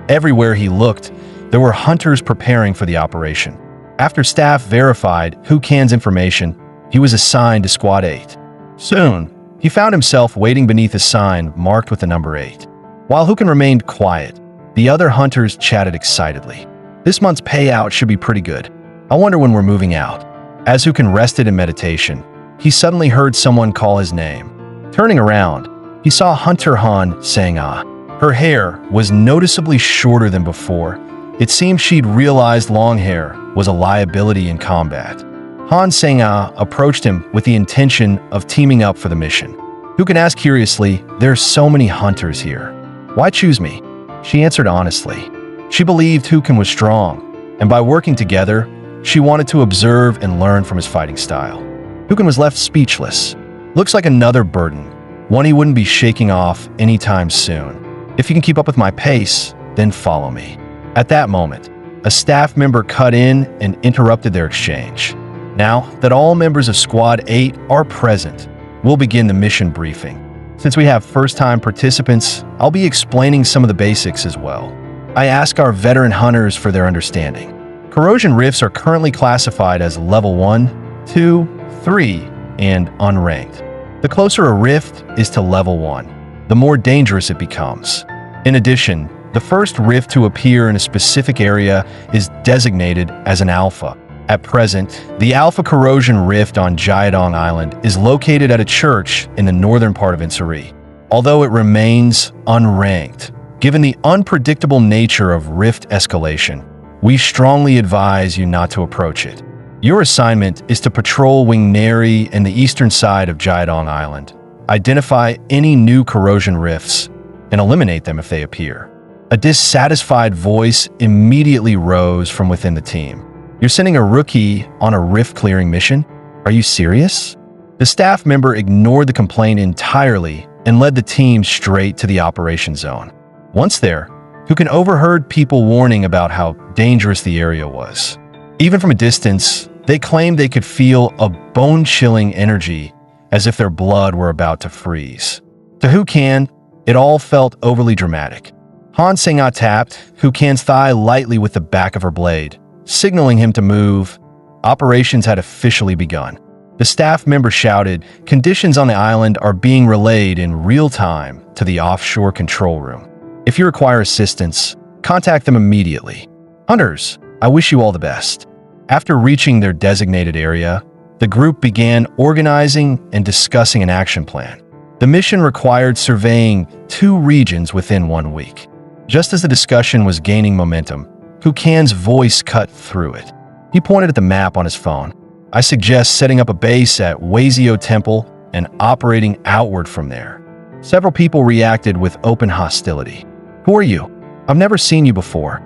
Everywhere he looked, there were hunters preparing for the operation. After staff verified Hukin's information, he was assigned to Squad 8. Soon, he found himself waiting beneath a sign marked with the number 8. While Hukin remained quiet, the other hunters chatted excitedly. This month's payout should be pretty good. I wonder when we're moving out. As Hukin rested in meditation, he suddenly heard someone call his name. Turning around, he saw Hunter Han Sang-ah. Her hair was noticeably shorter than before. It seemed she'd realized long hair was a liability in combat. Han Sang-ah approached him with the intention of teaming up for the mission. Hukin asked curiously, "There are so many hunters here. Why choose me?" She answered honestly. She believed Hukin was strong, and by working together, she wanted to observe and learn from his fighting style. Hukin was left speechless. Looks like another burden, one he wouldn't be shaking off anytime soon. If you can keep up with my pace, then follow me. At that moment, a staff member cut in and interrupted their exchange. Now that all members of Squad 8 are present, we'll begin the mission briefing. Since we have first-time participants, I'll be explaining some of the basics as well. I ask our veteran hunters for their understanding. Corrosion rifts are currently classified as level 1, 2, 3, and unranked. The closer a rift is to level 1, the more dangerous it becomes. In addition, the first rift to appear in a specific area is designated as an alpha. At present, the Alpha Corrosion Rift on Jiadong Island is located at a church in the northern part of Insuri. Although it remains unranked, given the unpredictable nature of rift escalation, we strongly advise you not to approach it. Your assignment is to patrol Wing Neri and the eastern side of Jiadong Island, identify any new corrosion rifts, and eliminate them if they appear. A dissatisfied voice immediately rose from within the team. "You're sending a rookie on a rift-clearing mission? Are you serious?" The staff member ignored the complaint entirely and led the team straight to the operation zone. Once there, Hukin overheard people warning about how dangerous the area was. Even from a distance, they claimed they could feel a bone-chilling energy as if their blood were about to freeze. To Hukin, it all felt overly dramatic. Han Sang-ah tapped Hukin's thigh lightly with the back of her blade, signaling him to move. Operations had officially begun. The staff member shouted, "Conditions on the island are being relayed in real time to the offshore control room. If you require assistance, contact them immediately. Hunters, I wish you all the best." After reaching their designated area, the group began organizing and discussing an action plan. The mission required surveying 2 regions within 1 week. Just as the discussion was gaining momentum, Hukin's voice cut through it. He pointed at the map on his phone. "I suggest setting up a base at Weizhou Temple and operating outward from there." Several people reacted with open hostility. "Who are you? I've never seen you before.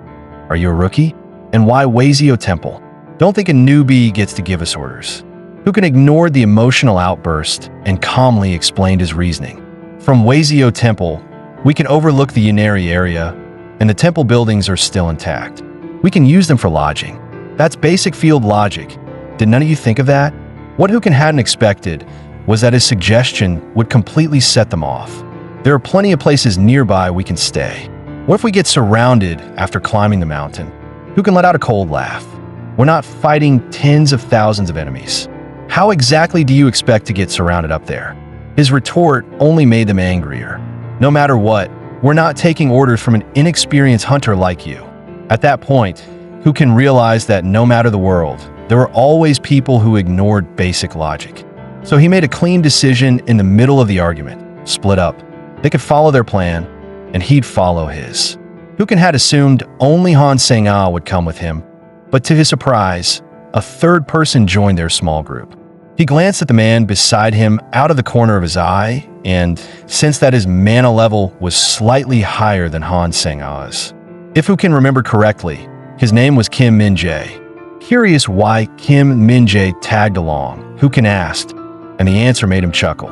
Are you a rookie? And why Weizhou Temple? Don't think a newbie gets to give us orders." Hukin ignored the emotional outburst and calmly explained his reasoning. "From Weizhou Temple, we can overlook the Yaneri area, and the temple buildings are still intact. We can use them for lodging. That's basic field logic. Did none of you think of that?" What Hukin hadn't expected was that his suggestion would completely set them off. "There are plenty of places nearby we can stay. What if we get surrounded after climbing the mountain?" Hukin let out a cold laugh. "We're not fighting tens of thousands of enemies. How exactly do you expect to get surrounded up there?" His retort only made them angrier. "No matter what, we're not taking orders from an inexperienced hunter like you." At that point, Hukin realized that no matter the world, there were always people who ignored basic logic. So he made a clean decision in the middle of the argument: split up. They could follow their plan, and he'd follow his. Hukin had assumed only Han Sang-ah would come with him, but to his surprise, a third person joined their small group. He glanced at the man beside him out of the corner of his eye and sensed that his mana level was slightly higher than Han Sang-ah's. If Hukin remembered correctly, his name was Kim Min-jae. Curious why Kim Min-jae tagged along, Hukin asked, and the answer made him chuckle.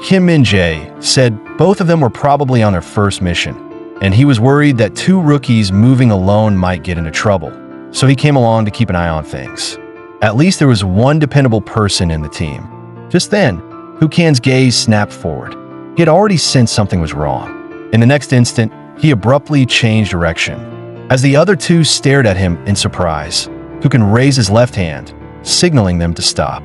Kim Min-jae said both of them were probably on their first mission, and he was worried that 2 rookies moving alone might get into trouble, so he came along to keep an eye on things. At least there was one dependable person in the team. Just then, Hukin's gaze snapped forward. He had already sensed something was wrong. In the next instant, he abruptly changed direction. As the other 2 stared at him in surprise, Hukin raised his left hand, signaling them to stop.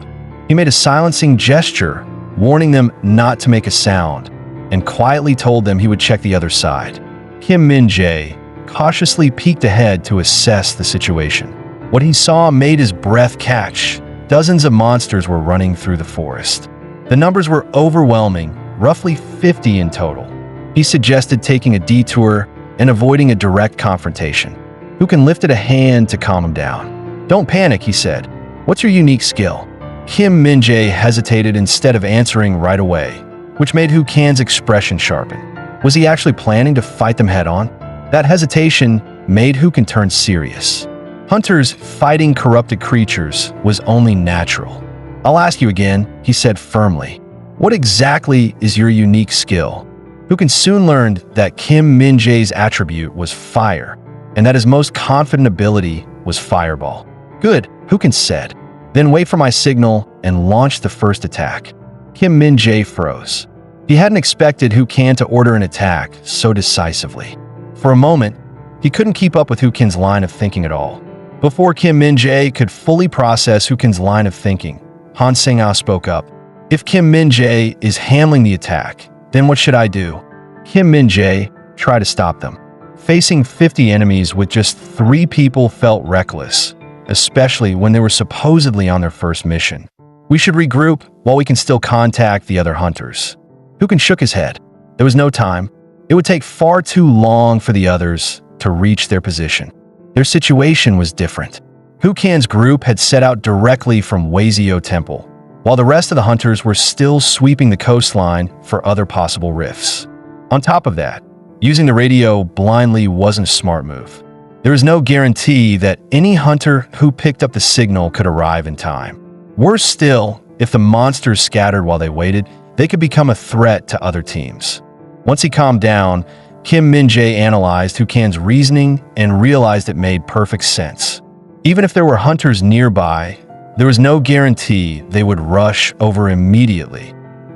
He made a silencing gesture, warning them not to make a sound, and quietly told them he would check the other side. Kim Min-jae cautiously peeked ahead to assess the situation. What he saw made his breath catch. Dozens of monsters were running through the forest. The numbers were overwhelming, roughly 50 in total. He suggested taking a detour and avoiding a direct confrontation. Hukin lifted a hand to calm him down. "Don't panic," he said. "What's your unique skill?" Kim Min-jae hesitated instead of answering right away, which made Hukan's expression sharpen. Was he actually planning to fight them head-on? That hesitation made Hukin turn serious. Hunters fighting corrupted creatures was only natural. "I'll ask you again," he said firmly. "What exactly is your unique skill?" Hukin soon learned that Kim Min-jae's attribute was fire, and that his most confident ability was Fireball. "Good," Hukin said. "Then wait for my signal and launch the first attack." Kim Min-jae froze. He hadn't expected Hukan to order an attack so decisively. For a moment, he couldn't keep up with Hukin's line of thinking at all. Before Kim Min-jae could fully process Hukin's line of thinking, Han Sang-ah spoke up. "If Kim Min-jae is handling the attack, then what should I do?" Kim Min-jae tried to stop them. Facing 50 enemies with just 3 people felt reckless, especially when they were supposedly on their first mission. "We should regroup while we can still contact the other hunters." Hukin shook his head. There was no time. It would take far too long for the others to reach their position. Their situation was different. Hukan's group had set out directly from Huizhou Temple, while the rest of the hunters were still sweeping the coastline for other possible rifts. On top of that, using the radio blindly wasn't a smart move. There was no guarantee that any hunter who picked up the signal could arrive in time. Worse still, if the monsters scattered while they waited, they could become a threat to other teams. Once he calmed down, Kim Min-jae analyzed Hukan's reasoning and realized it made perfect sense. Even if there were hunters nearby, there was no guarantee they would rush over immediately,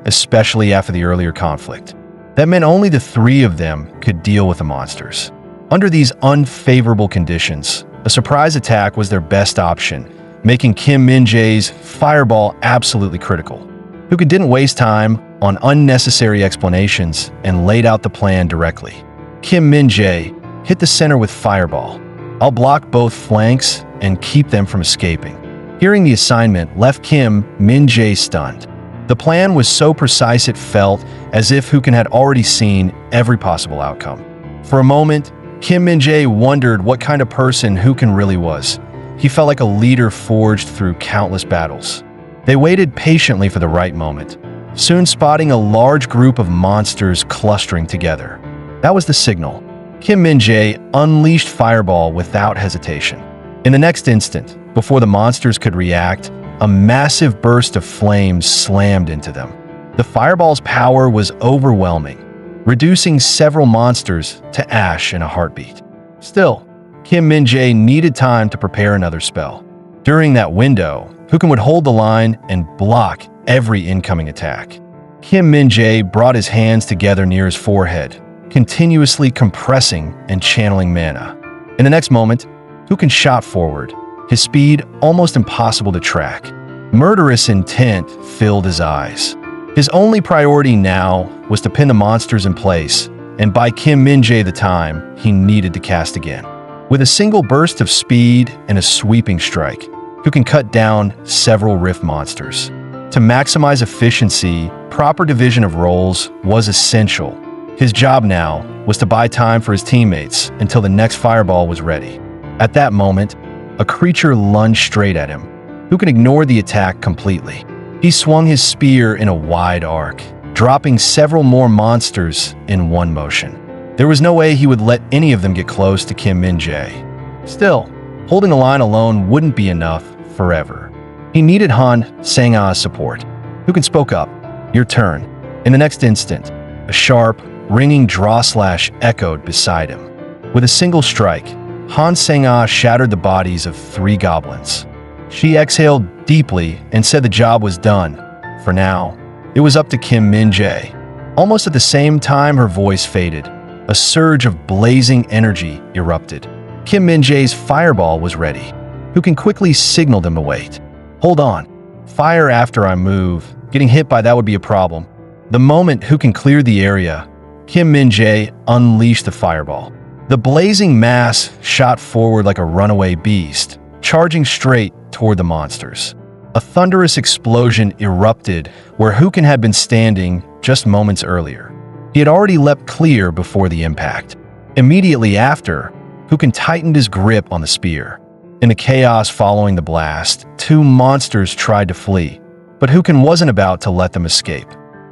especially after the earlier conflict. That meant only the 3 of them could deal with the monsters. Under these unfavorable conditions, a surprise attack was their best option, making Kim Min-jae's Fireball absolutely critical. Hukin didn't waste time on unnecessary explanations and laid out the plan directly. Kim Min-jae hit the center with Fireball. "I'll block both flanks and keep them from escaping." Hearing the assignment left Kim Min-jae stunned. The plan was so precise it felt as if Hukin had already seen every possible outcome. For a moment, Kim Min-jae wondered what kind of person Hukin really was. He felt like a leader forged through countless battles. They waited patiently for the right moment, soon spotting a large group of monsters clustering together. That was the signal. Kim Min-jae unleashed Fireball without hesitation. In the next instant, before the monsters could react, a massive burst of flames slammed into them. The Fireball's power was overwhelming, reducing several monsters to ash in a heartbeat. Still, Kim Min-jae needed time to prepare another spell. During that window, Hukin would hold the line and block every incoming attack. Kim Min-jae brought his hands together near his forehead, continuously compressing and channeling mana. In the next moment, Hukin shot forward, his speed almost impossible to track. Murderous intent filled his eyes. His only priority now was to pin the monsters in place and buy Kim Min-jae the time he needed to cast again. With a single burst of speed and a sweeping strike, Hukin cut down several rift monsters. To maximize efficiency, proper division of roles was essential. His job now was to buy time for his teammates until the next Fireball was ready. At that moment, a creature lunged straight at him. Hukin ignored the attack completely. He swung his spear in a wide arc, dropping several more monsters in one motion. There was no way he would let any of them get close to Kim Min-jae. Still, holding the line alone wouldn't be enough forever. He needed Han Sang-ah's support. Hukin spoke up. "Your turn." In the next instant, a sharp, ringing draw slash echoed beside him. With a single strike, Han Sang-ah shattered the bodies of 3 goblins. She exhaled deeply and said the job was done. For now, it was up to Kim Min-jae. Almost at the same time her voice faded, a surge of blazing energy erupted. Kim Min-jae's Fireball was ready. Hukin quickly signaled him to wait. "Hold on. Fire after I move. Getting hit by that would be a problem." The moment Hukin cleared the area, Kim Min-jae unleashed the Fireball. The blazing mass shot forward like a runaway beast, charging straight toward the monsters. A thunderous explosion erupted where Hukin had been standing just moments earlier. He had already leapt clear before the impact. Immediately after, Hukin tightened his grip on the spear. In the chaos following the blast, two monsters tried to flee, but Hukin wasn't about to let them escape.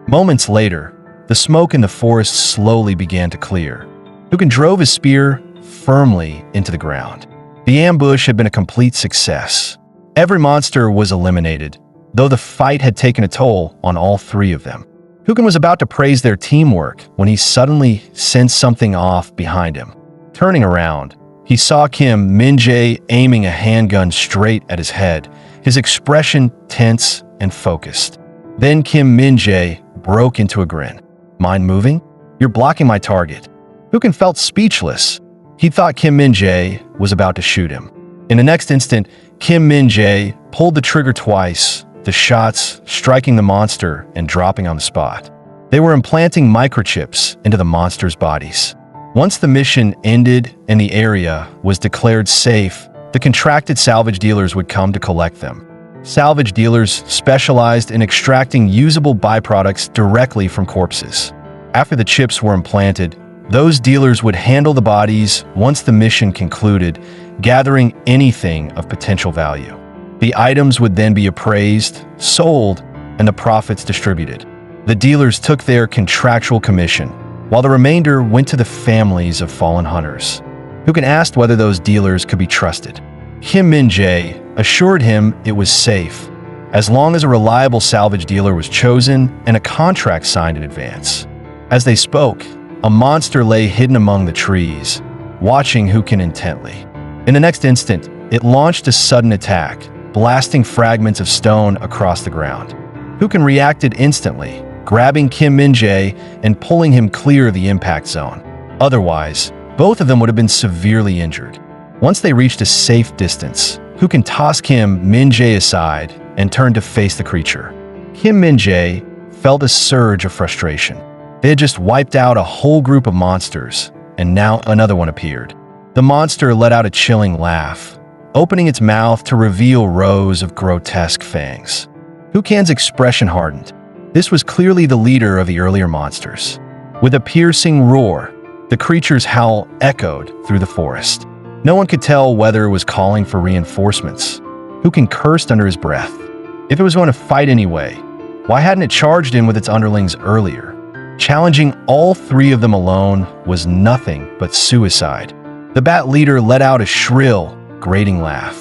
Moments later, the smoke in the forest slowly began to clear. Hukin drove his spear firmly into the ground. The ambush had been a complete success. Every monster was eliminated, though the fight had taken a toll on all three of them. Hukin was about to praise their teamwork when he suddenly sensed something off behind him. Turning around, he saw Kim Min-jae aiming a handgun straight at his head, his expression tense and focused. Then Kim Min-jae broke into a grin. "Mind moving? You're blocking my target." Hukin felt speechless. He thought Kim Min-jae was about to shoot him. In the next instant, Kim Min-jae pulled the trigger twice, the shots striking the monster and dropping on the spot. They were implanting microchips into the monsters' bodies. Once the mission ended and the area was declared safe, the contracted salvage dealers would come to collect them. Salvage dealers specialized in extracting usable byproducts directly from corpses. After the chips were implanted, those dealers would handle the bodies once the mission concluded, gathering anything of potential value. The items would then be appraised, sold, and the profits distributed. The dealers took their contractual commission, while the remainder went to the families of fallen hunters. Hukin asked whether those dealers could be trusted. Kim Min-jae assured him it was safe, as long as a reliable salvage dealer was chosen and a contract signed in advance. As they spoke, a monster lay hidden among the trees, watching Hukin intently. In the next instant, it launched a sudden attack, blasting fragments of stone across the ground. Hukin reacted instantly, grabbing Kim Min-jae and pulling him clear of the impact zone. Otherwise, both of them would have been severely injured. Once they reached a safe distance, Hukin tossed Kim Min-jae aside and turned to face the creature. Kim Min-jae felt a surge of frustration. They had just wiped out a whole group of monsters, and now another one appeared. The monster let out a chilling laugh, opening its mouth to reveal rows of grotesque fangs. Hukin's expression hardened. This was clearly the leader of the earlier monsters. With a piercing roar, the creature's howl echoed through the forest. No one could tell whether it was calling for reinforcements. Hukin cursed under his breath. If it was going to fight anyway, why hadn't it charged in with its underlings earlier? Challenging all three of them alone was nothing but suicide. The bat leader let out a shrill, grating laugh.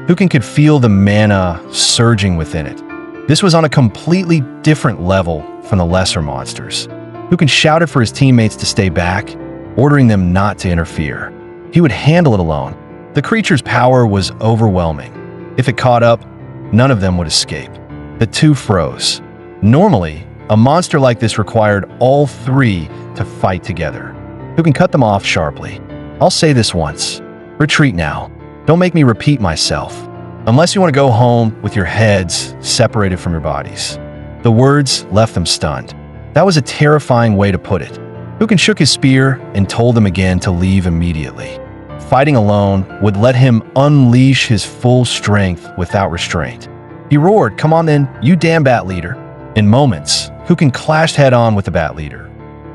Hukin could feel the mana surging within it. This was on a completely different level from the lesser monsters. Hukin shouted for his teammates to stay back, ordering them not to interfere. He would handle it alone. The creature's power was overwhelming. If it caught up, none of them would escape. The two froze. Normally, a monster like this required all three to fight together. Hukin cut them off sharply. "I'll say this once. Retreat now. Don't make me repeat myself. Unless you want to go home with your heads separated from your bodies." The words left them stunned. That was a terrifying way to put it. Hukin shook his spear and told them again to leave immediately. Fighting alone would let him unleash his full strength without restraint. He roared, "Come on then, you damn bat leader." In moments, Hukin clashed head-on with the bat leader.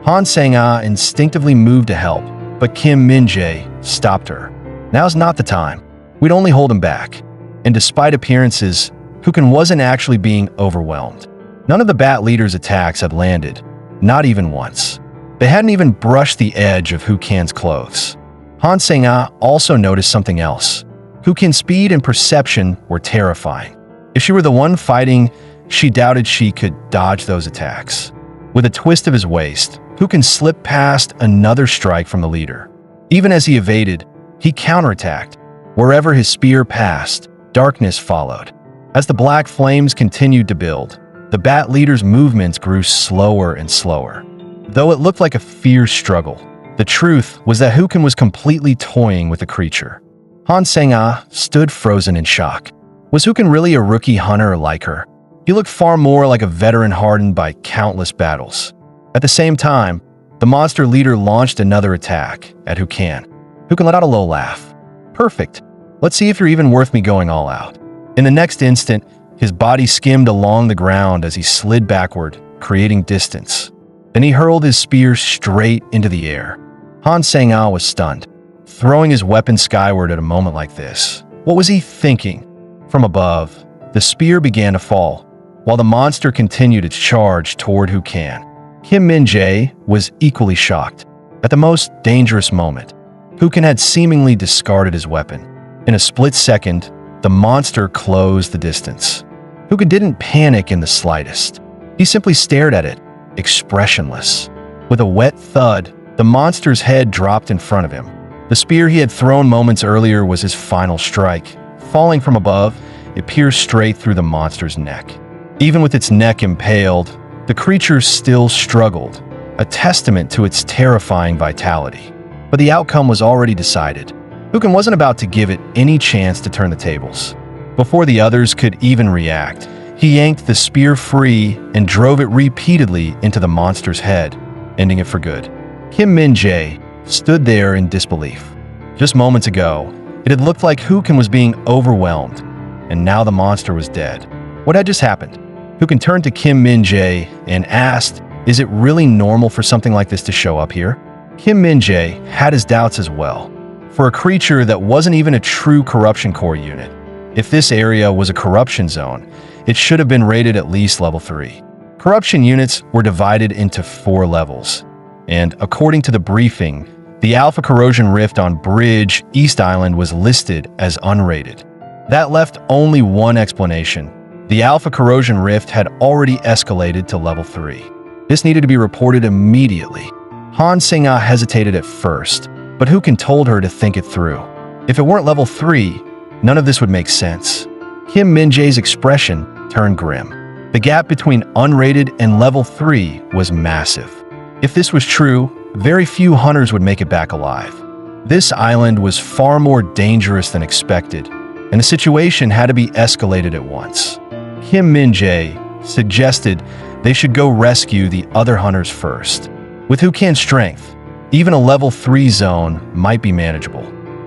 Han Sang-ah instinctively moved to help, but Kim Min-jae stopped her. "Now's not the time. We'd only hold him back." And despite appearances, Hukin wasn't actually being overwhelmed. None of the bat leader's attacks had landed, not even once. They hadn't even brushed the edge of Hukin's clothes. Han Sang-ah also noticed something else. Hukin's speed and perception were terrifying. If she were the one fighting, she doubted she could dodge those attacks. With a twist of his waist, Hukin slipped past another strike from the leader. Even as he evaded, he counterattacked. Wherever his spear passed, darkness followed. As the black flames continued to build, the bat leader's movements grew slower and slower. Though it looked like a fierce struggle, the truth was that Hukin was completely toying with the creature. Han Sang-ah stood frozen in shock. Was Hukin really a rookie hunter like her? He looked far more like a veteran hardened by countless battles. At the same time, the monster leader launched another attack at Hukin. Hukin let out a low laugh. Perfect. Let's see if you're even worth me going all out. In the next instant, his body skimmed along the ground as he slid backward, creating distance. Then he hurled his spear straight into the air. Han Sang-a was stunned, throwing his weapon skyward at a moment like this. What was he thinking? From above, the spear began to fall, while the monster continued its charge toward Hukan. Kim Min-jae was equally shocked. At the most dangerous moment, Hukan had seemingly discarded his weapon. In a split second, the monster closed the distance. Hukan didn't panic in the slightest. He simply stared at it, expressionless. With a wet thud, the monster's head dropped in front of him. The spear he had thrown moments earlier was his final strike. Falling from above, it pierced straight through the monster's neck. Even with its neck impaled, the creature still struggled, a testament to its terrifying vitality. But the outcome was already decided. Hukan wasn't about to give it any chance to turn the tables. Before the others could even react, he yanked the spear free and drove it repeatedly into the monster's head, ending it for good. Kim Min-jae stood there in disbelief. Just moments ago, it had looked like Hukan was being overwhelmed, and now the monster was dead. What had just happened? Hukan turned to Kim Min-jae and asked, "Is it really normal for something like this to show up here?" Kim Min-jae had his doubts as well. For a creature that wasn't even a true corruption core unit, if this area was a corruption zone, it should have been rated at least level 3. Corruption units were divided into 4 levels, and according to the briefing, the Alpha Corrosion Rift on Bridge East Island was listed as unrated. That left only one explanation. The Alpha Corrosion Rift had already escalated to level 3. This needed to be reported immediately. Han Sang-a hesitated at first, but Hukan told her to think it through. If it weren't level 3, none of this would make sense. Kim Min-jae's expression turned grim. The gap between unrated and level 3 was massive. If this was true, very few hunters would make it back alive. This island was far more dangerous than expected, and the situation had to be escalated at once. Kim Min-jae suggested they should go rescue the other hunters first. With Hukan's strength, even a level 3 zone might be manageable.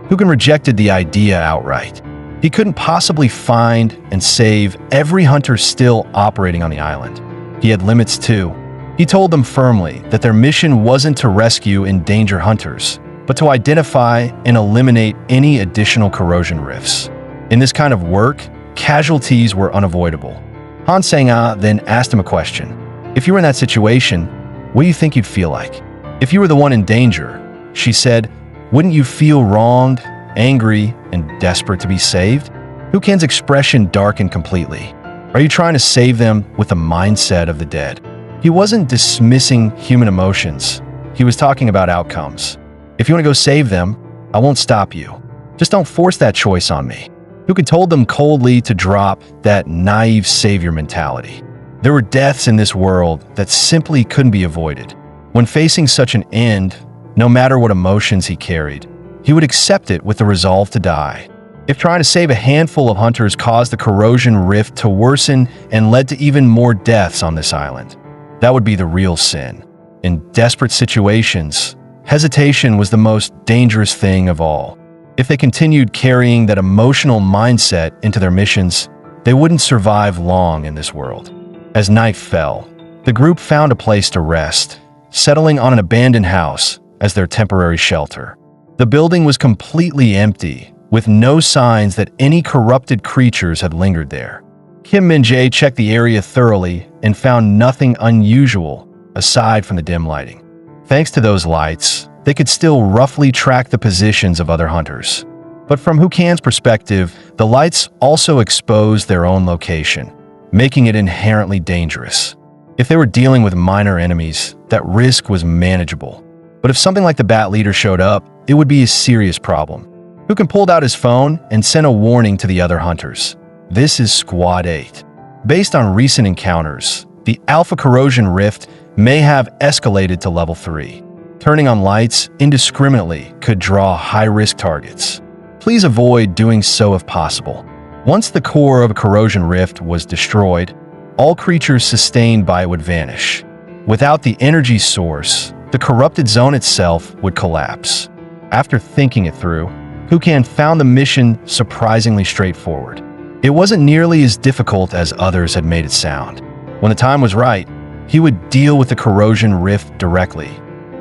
Hukan rejected the idea outright. He couldn't possibly find and save every hunter still operating on the island. He had limits too. He told them firmly that their mission wasn't to rescue endangered hunters, but to identify and eliminate any additional corrosion rifts. In this kind of work, casualties were unavoidable. Han Sang-a then asked him a question. If you were in that situation, what do you think you'd feel like? If you were the one in danger, she said, wouldn't you feel wronged, angry, and desperate to be saved? Hukan's expression darkened completely. Are you trying to save them with the mindset of the dead? He wasn't dismissing human emotions. He was talking about outcomes. If you want to go save them, I won't stop you. Just don't force that choice on me. Hukan told them coldly to drop that naive savior mentality. There were deaths in this world that simply couldn't be avoided. When facing such an end, no matter what emotions he carried, he would accept it with the resolve to die. If trying to save a handful of hunters caused the corrosion rift to worsen and led to even more deaths on this island, that would be the real sin. In desperate situations, hesitation was the most dangerous thing of all. If they continued carrying that emotional mindset into their missions, they wouldn't survive long in this world. As night fell, the group found a place to rest, settling on an abandoned house as their temporary shelter. The building was completely empty, with no signs that any corrupted creatures had lingered there. Kim Min-jae checked the area thoroughly and found nothing unusual aside from the dim lighting. Thanks to those lights, they could still roughly track the positions of other hunters. But from Hukan's perspective, the lights also exposed their own location, making it inherently dangerous. If they were dealing with minor enemies, that risk was manageable. But if something like the Bat Leader showed up, it would be a serious problem. Hukan pulled out his phone and sent a warning to the other hunters. This is Squad 8. Based on recent encounters, the Alpha Corrosion Rift may have escalated to level 3. Turning on lights indiscriminately could draw high-risk targets. Please avoid doing so if possible. Once the core of a corrosion rift was destroyed, all creatures sustained by it would vanish. Without the energy source, the corrupted zone itself would collapse. After thinking it through, Hukan found the mission surprisingly straightforward. It wasn't nearly as difficult as others had made it sound. When the time was right, he would deal with the corrosion rift directly.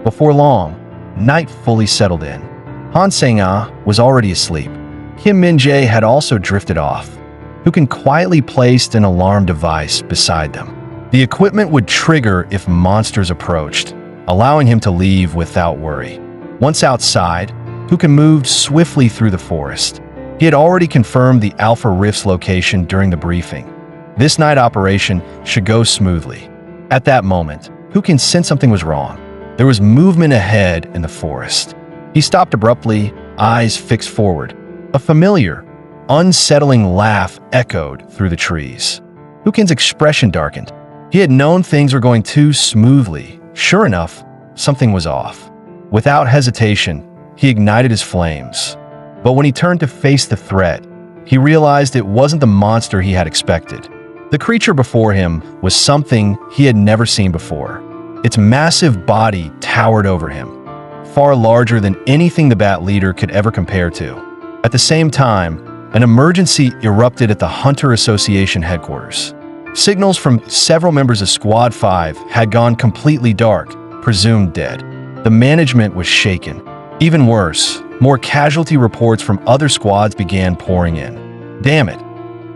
Before long, night fully settled in. Han Sang-ah was already asleep. Kim Min-jae had also drifted off. Hukan quietly placed an alarm device beside them. The equipment would trigger if monsters approached, allowing him to leave without worry. Once outside, Hukan moved swiftly through the forest. He had already confirmed the Alpha Rift's location during the briefing. This night operation should go smoothly. At that moment, Hukan sensed something was wrong. There was movement ahead in the forest. He stopped abruptly, eyes fixed forward. A familiar, unsettling laugh echoed through the trees. Hukan's expression darkened. He had known things were going too smoothly. Sure enough, something was off. Without hesitation, he ignited his flames. But when he turned to face the threat, he realized it wasn't the monster he had expected. The creature before him was something he had never seen before. Its massive body towered over him, far larger than anything the Bat Leader could ever compare to. At the same time, an emergency erupted at the Hunter Association headquarters. Signals from several members of Squad 5 had gone completely dark, presumed dead. The management was shaken. Even worse, more casualty reports from other squads began pouring in. Damn it!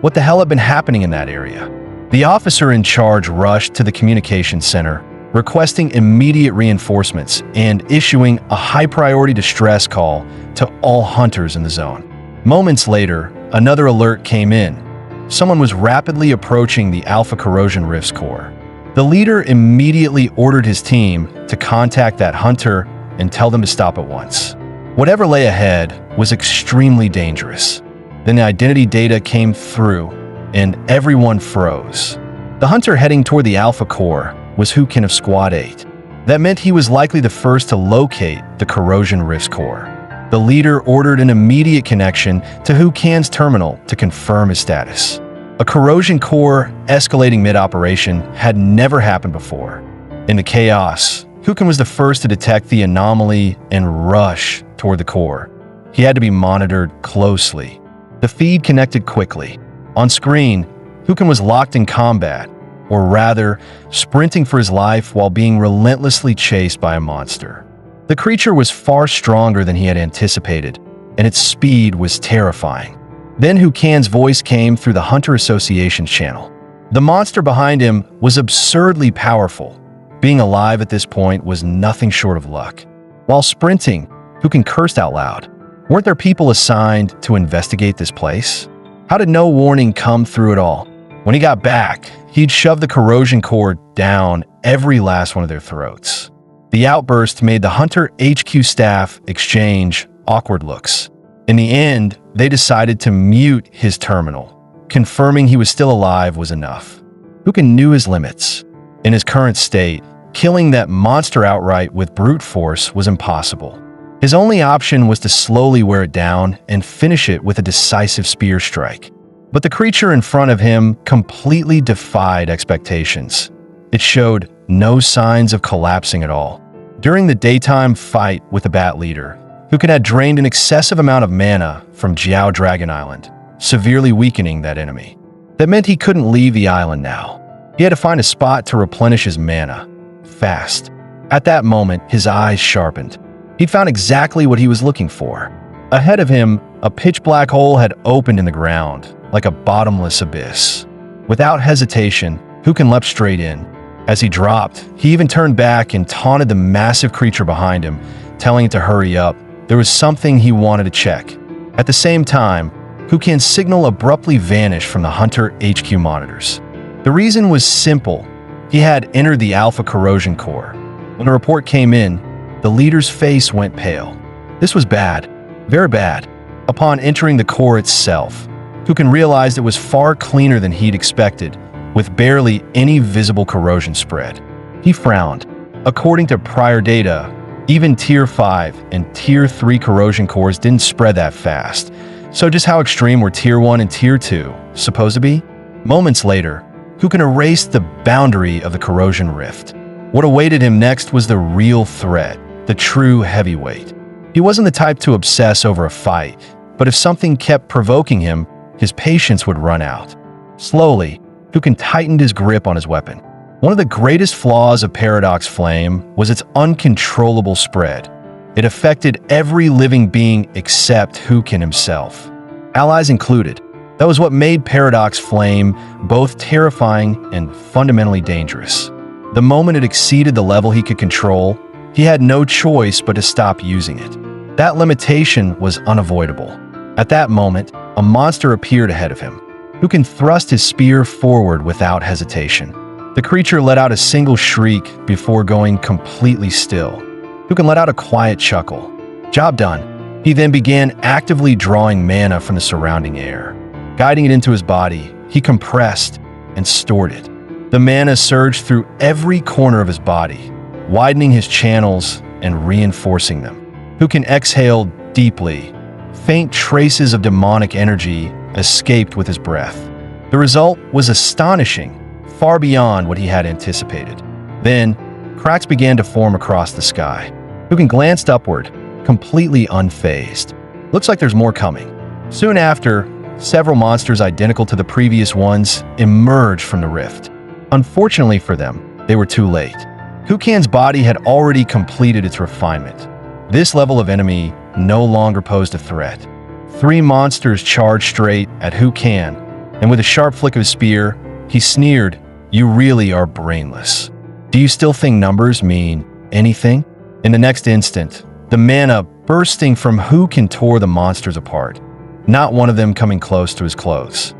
What the hell had been happening in that area? The officer in charge rushed to the communications center, requesting immediate reinforcements and issuing a high-priority distress call to all hunters in the zone. Moments later, another alert came in. Someone was rapidly approaching the Alpha Corrosion Rift's core. The leader immediately ordered his team to contact that hunter and tell them to stop at once. Whatever lay ahead was extremely dangerous. Then the identity data came through, and everyone froze. The hunter heading toward the Alpha Core was Hukan of Squad 8. That meant he was likely the first to locate the Corrosion Rift's core. The leader ordered an immediate connection to Hukan's terminal to confirm his status. A corrosion core escalating mid-operation had never happened before. In the chaos, Hukan was the first to detect the anomaly and rush toward the core. He had to be monitored closely. The feed connected quickly. On screen, Hukan was locked in combat, or rather, sprinting for his life while being relentlessly chased by a monster. The creature was far stronger than he had anticipated, and its speed was terrifying. Then Hukan's voice came through the Hunter Association's channel. The monster behind him was absurdly powerful. Being alive at this point was nothing short of luck. While sprinting, Hukan cursed out loud. Weren't there people assigned to investigate this place? How did no warning come through at all? When he got back, he'd shoved the corrosion core down every last one of their throats. The outburst made the Hunter HQ staff exchange awkward looks. In the end, they decided to mute his terminal. Confirming he was still alive was enough. Hukan knew his limits. In his current state, killing that monster outright with brute force was impossible. His only option was to slowly wear it down and finish it with a decisive spear strike. But the creature in front of him completely defied expectations. It showed no signs of collapsing at all. During the daytime fight with the Bat Leader, Hukan had drained an excessive amount of mana from Jiao Dragon Island, severely weakening that enemy. That meant he couldn't leave the island now. He had to find a spot to replenish his mana, fast. At that moment, his eyes sharpened. He'd found exactly what he was looking for. Ahead of him, a pitch-black hole had opened in the ground, like a bottomless abyss. Without hesitation, Hukan leapt straight in. As he dropped, he even turned back and taunted the massive creature behind him, telling it to hurry up. There was something he wanted to check. At the same time, Hukan's signal abruptly vanished from the Hunter HQ monitors. The reason was simple. He had entered the Alpha Corrosion Core. When the report came in, the leader's face went pale. This was bad, very bad. Upon entering the core itself, Hukan realized it was far cleaner than he'd expected, with barely any visible corrosion spread. He frowned. According to prior data, even Tier 5 and Tier 3 corrosion cores didn't spread that fast. So just how extreme were Tier 1 and Tier 2 supposed to be? Moments later, Hukan erased the boundary of the corrosion rift. What awaited him next was the real threat, the true heavyweight. He wasn't the type to obsess over a fight, but if something kept provoking him, his patience would run out. Slowly, Hukin tightened his grip on his weapon. One of the greatest flaws of Paradox Flame was its uncontrollable spread. It affected every living being except Hukin himself, allies included. That was what made Paradox Flame both terrifying and fundamentally dangerous. The moment it exceeded the level he could control, he had no choice but to stop using it. That limitation was unavoidable. At that moment, a monster appeared ahead of him. Hukin thrust his spear forward without hesitation. The creature let out a single shriek before going completely still. Hukin let out a quiet chuckle. Job done. He then began actively drawing mana from the surrounding air. Guiding it into his body, he compressed and stored it. The mana surged through every corner of his body, widening his channels and reinforcing them. Hukin exhaled deeply. Faint traces of demonic energy escaped with his breath. The result was astonishing, far beyond what he had anticipated. Then, cracks began to form across the sky. Hukin glanced upward, completely unfazed. Looks like there's more coming. Soon after, several monsters identical to the previous ones emerged from the rift. Unfortunately for them, they were too late. Hukin's body had already completed its refinement. This level of enemy no longer posed a threat. 3 monsters charged straight at Hukin, and with a sharp flick of his spear, he sneered, "You really are brainless. Do you still think numbers mean anything?" In the next instant, the mana bursting from Hukin tore the monsters apart, not one of them coming close to his clothes.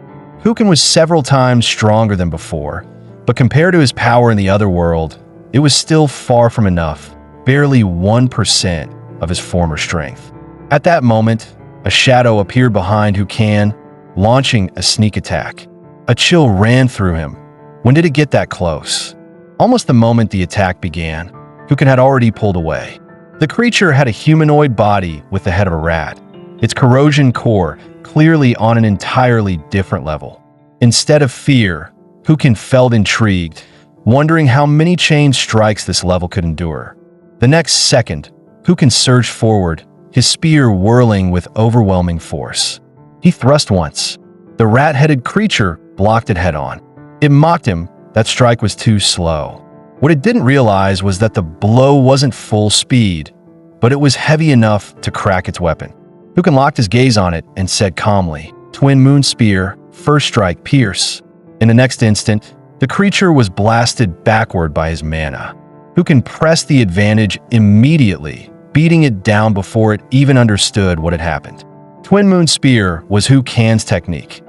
Hukin was several times stronger than before, but compared to his power in the other world, it was still far from enough, barely 1% of his former strength. At that moment, a shadow appeared behind Hukin, launching a sneak attack. A chill ran through him. When did it get that close? Almost the moment the attack began, Hukin had already pulled away. The creature had a humanoid body with the head of a rat, its corrosion core clearly on an entirely different level. Instead of fear, Hukin felt intrigued, wondering how many chain strikes this level could endure. The next second, Hukin surged forward, his spear whirling with overwhelming force. He thrust once. The rat-headed creature blocked it head-on. It mocked him. That strike was too slow. What it didn't realize was that the blow wasn't full speed, but it was heavy enough to crack its weapon. Hukin locked his gaze on it and said calmly, "Twin Moon Spear, first strike, pierce." In the next instant, the creature was blasted backward by his mana. Hukin pressed the advantage immediately, beating it down before it even understood what had happened. Twin Moon Spear was Hukin's technique.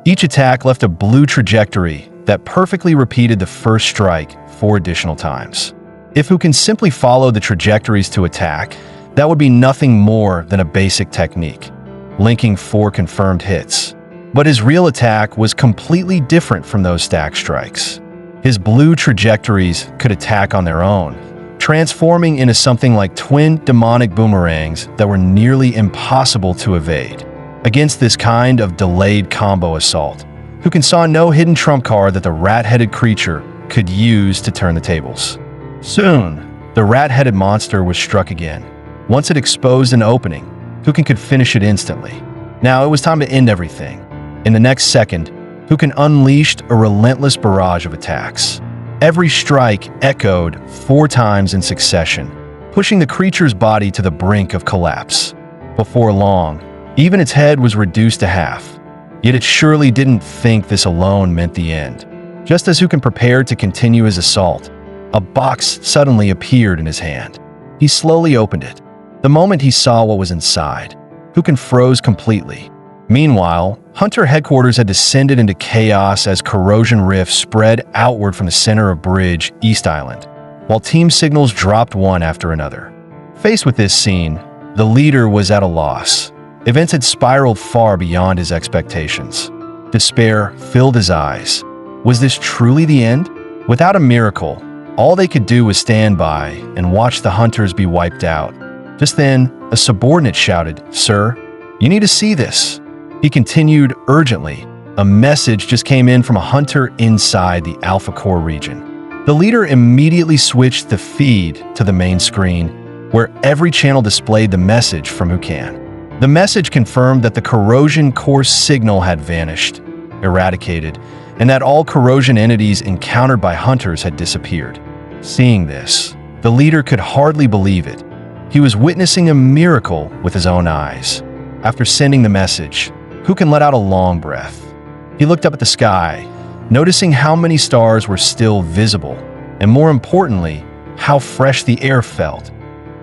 Each attack left a blue trajectory that perfectly repeated the first strike 4 additional times. If Hukin simply followed the trajectories to attack, that would be nothing more than a basic technique, linking 4 confirmed hits. But his real attack was completely different from those stack strikes. His blue trajectories could attack on their own, transforming into something like twin demonic boomerangs that were nearly impossible to evade. Against this kind of delayed combo assault, Hukin saw no hidden trump card that the rat-headed creature could use to turn the tables. Soon, the rat-headed monster was struck again. Once it exposed an opening, Hukin could finish it instantly. Now it was time to end everything. In the next second, Hukin unleashed a relentless barrage of attacks. Every strike echoed 4 times in succession, pushing the creature's body to the brink of collapse. Before long, even its head was reduced to half. Yet it surely didn't think this alone meant the end. Just as Hukin prepared to continue his assault, a box suddenly appeared in his hand. He slowly opened it. The moment he saw what was inside, Hukin froze completely. Meanwhile, Hunter headquarters had descended into chaos as corrosion rifts spread outward from the center of Bridge, East Island, while team signals dropped one after another. Faced with this scene, the leader was at a loss. Events had spiraled far beyond his expectations. Despair filled his eyes. Was this truly the end? Without a miracle, all they could do was stand by and watch the hunters be wiped out. Just then, a subordinate shouted, "Sir, you need to see this." He continued urgently. A message just came in from a hunter inside the Alpha Core region. The leader immediately switched the feed to the main screen, where every channel displayed the message from Hukan. The message confirmed that the corrosion core signal had vanished, eradicated, and that all corrosion entities encountered by hunters had disappeared. Seeing this, the leader could hardly believe it. He was witnessing a miracle with his own eyes. After sending the message, Hukan let out a long breath. He looked up at the sky, noticing how many stars were still visible, and more importantly, how fresh the air felt.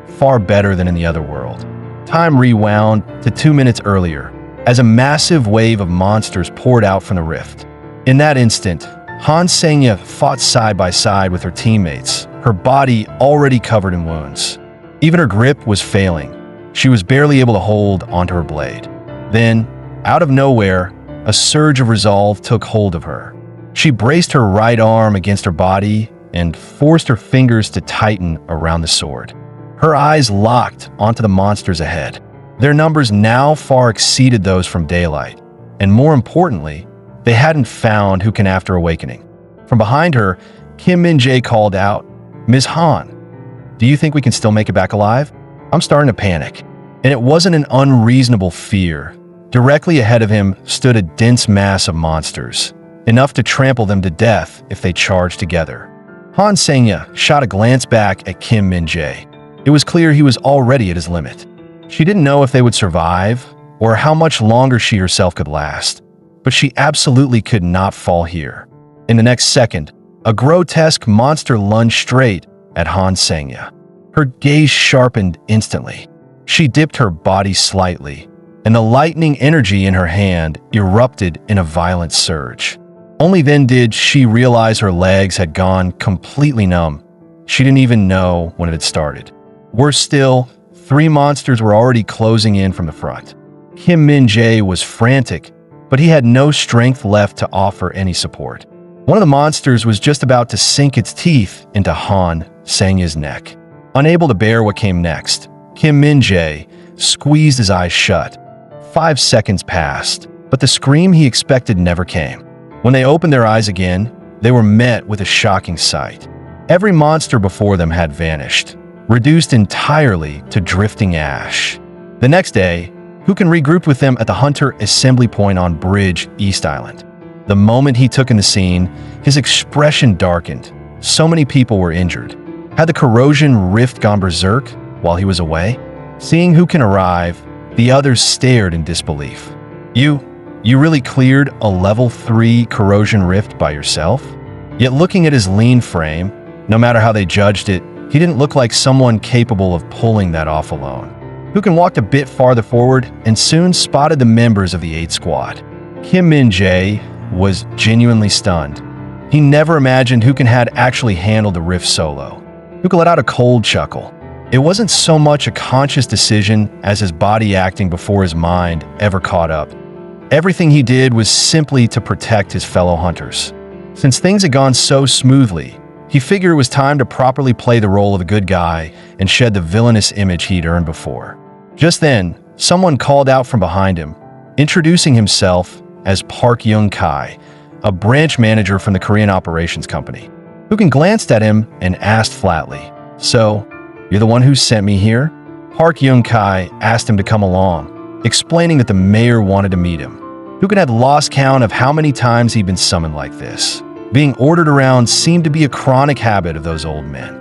Far better than in the other world. Time rewound to 2 minutes earlier, as a massive wave of monsters poured out from the rift. In that instant, Han Sengya fought side by side with her teammates, her body already covered in wounds. Even her grip was failing. She was barely able to hold onto her blade. Then, out of nowhere, a surge of resolve took hold of her. She braced her right arm against her body and forced her fingers to tighten around the sword. Her eyes locked onto the monsters ahead. Their numbers now far exceeded those from daylight, and more importantly, they hadn't found Hukan after awakening. From behind her, Kim Min-jae called out, "Ms. Han, do you think we can still make it back alive? I'm starting to panic." And it wasn't an unreasonable fear. Directly ahead of him stood a dense mass of monsters, enough to trample them to death if they charged together. Han Sengya shot a glance back at Kim Min-jae. It was clear he was already at his limit. She didn't know if they would survive or how much longer she herself could last, but she absolutely could not fall here. In the next second, a grotesque monster lunged straight at Han Sengya. Her gaze sharpened instantly. She dipped her body slightly, and the lightning energy in her hand erupted in a violent surge. Only then did she realize her legs had gone completely numb. She didn't even know when it had started. Worse still, 3 monsters were already closing in from the front. Kim Min-jae was frantic, but he had no strength left to offer any support. One of the monsters was just about to sink its teeth into Han Sengya's neck. Unable to bear what came next, Kim Min-jae squeezed his eyes shut. 5 seconds passed, but the scream he expected never came. When they opened their eyes again, they were met with a shocking sight. Every monster before them had vanished, reduced entirely to drifting ash. The next day, Hukan regrouped with them at the Hunter Assembly Point on Bridge, East Island. The moment he took in the scene, his expression darkened. So many people were injured. Had the corrosion rift gone berserk while he was away? Seeing Hukan arrive, the others stared in disbelief. You really cleared a level 3 corrosion rift by yourself? Yet looking at his lean frame, no matter how they judged it, he didn't look like someone capable of pulling that off alone. Hukan walked a bit farther forward and soon spotted the members of the 8 squad. Kim Min-jae was genuinely stunned. He never imagined Hukan had actually handled the rift solo. Hukan let out a cold chuckle. It wasn't so much a conscious decision as his body acting before his mind ever caught up. Everything he did was simply to protect his fellow hunters. Since things had gone so smoothly, he figured it was time to properly play the role of a good guy and shed the villainous image he'd earned before. Just then, someone called out from behind him, introducing himself as Park Young-kai, a branch manager from the Korean Operations Company. Hukan glanced at him and asked flatly, "So, you're the one who sent me here?" Park Young-kai asked him to come along, explaining that the mayor wanted to meet him. Hukan had lost count of how many times he'd been summoned like this. Being ordered around seemed to be a chronic habit of those old men.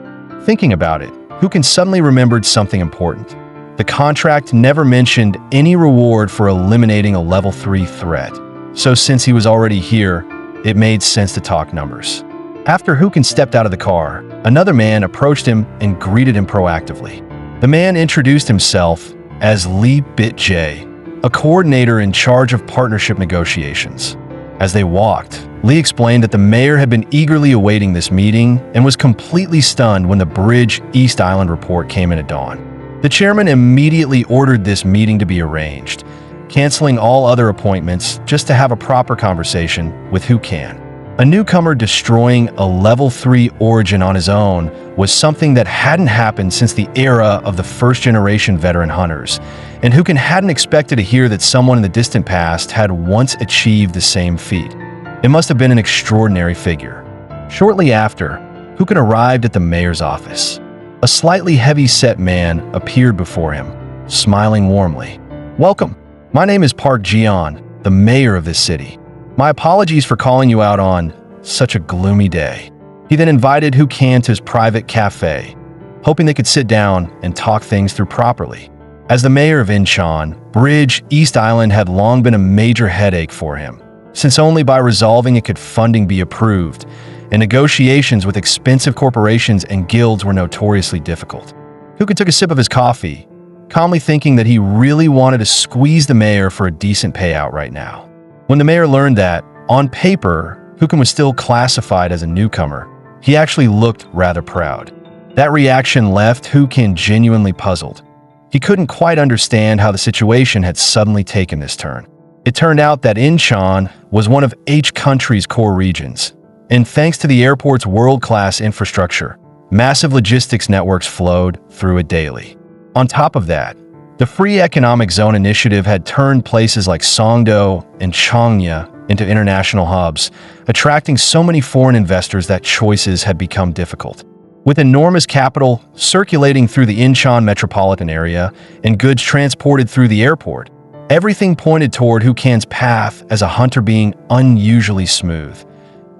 Thinking about it, Hukan suddenly remembered something important. The contract never mentioned any reward for eliminating a level 3 threat, so since he was already here, it made sense to talk numbers. After Hukan stepped out of the car, another man approached him and greeted him proactively. The man introduced himself as Lee Bit-jae, a coordinator in charge of partnership negotiations. As they walked, Lee explained that the mayor had been eagerly awaiting this meeting and was completely stunned when the Bridge East Island report came in at dawn. The chairman immediately ordered this meeting to be arranged, canceling all other appointments just to have a proper conversation with Hukan. A newcomer destroying a level 3 origin on his own was something that hadn't happened since the era of the first-generation veteran hunters, and Hukan hadn't expected to hear that someone in the distant past had once achieved the same feat. It must have been an extraordinary figure. Shortly after, Hukan arrived at the mayor's office. A slightly heavy-set man appeared before him, smiling warmly. "Welcome. My name is Park Jian, the mayor of this city. My apologies for calling you out on such a gloomy day." He then invited Hu Kan to his private cafe, hoping they could sit down and talk things through properly. As the mayor of Incheon, Bridge East Island had long been a major headache for him, since only by resolving it could funding be approved, and negotiations with expensive corporations and guilds were notoriously difficult. Hu Kan took a sip of his coffee, calmly thinking that he really wanted to squeeze the mayor for a decent payout right now. When the mayor learned that, on paper, Hu Kan was still classified as a newcomer, he actually looked rather proud. That reaction left Hu Kan genuinely puzzled. He couldn't quite understand how the situation had suddenly taken this turn. It turned out that Incheon was one of H country's core regions, and thanks to the airport's world-class infrastructure, massive logistics networks flowed through it daily. On top of that, the Free Economic Zone initiative had turned places like Songdo and Changnya into international hubs, attracting so many foreign investors that choices had become difficult. With enormous capital circulating through the Incheon metropolitan area and goods transported through the airport, everything pointed toward Hu Kan's path as a hunter being unusually smooth,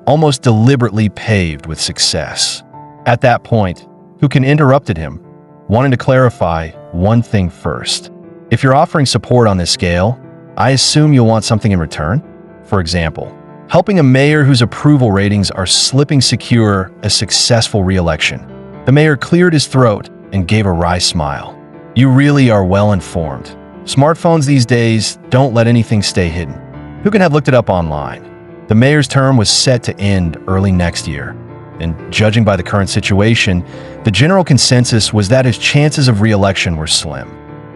almost deliberately paved with success. At that point, Hu Kan interrupted him, wanting to clarify one thing first. "If you're offering support on this scale, I assume you'll want something in return? For example, helping a mayor whose approval ratings are slipping secure a successful re-election." The mayor cleared his throat and gave a wry smile. "You really are well informed. Smartphones these days don't let anything stay hidden." Hu Kan had looked it up online. The mayor's term was set to end early next year, and judging by the current situation, the general consensus was that his chances of re-election were slim.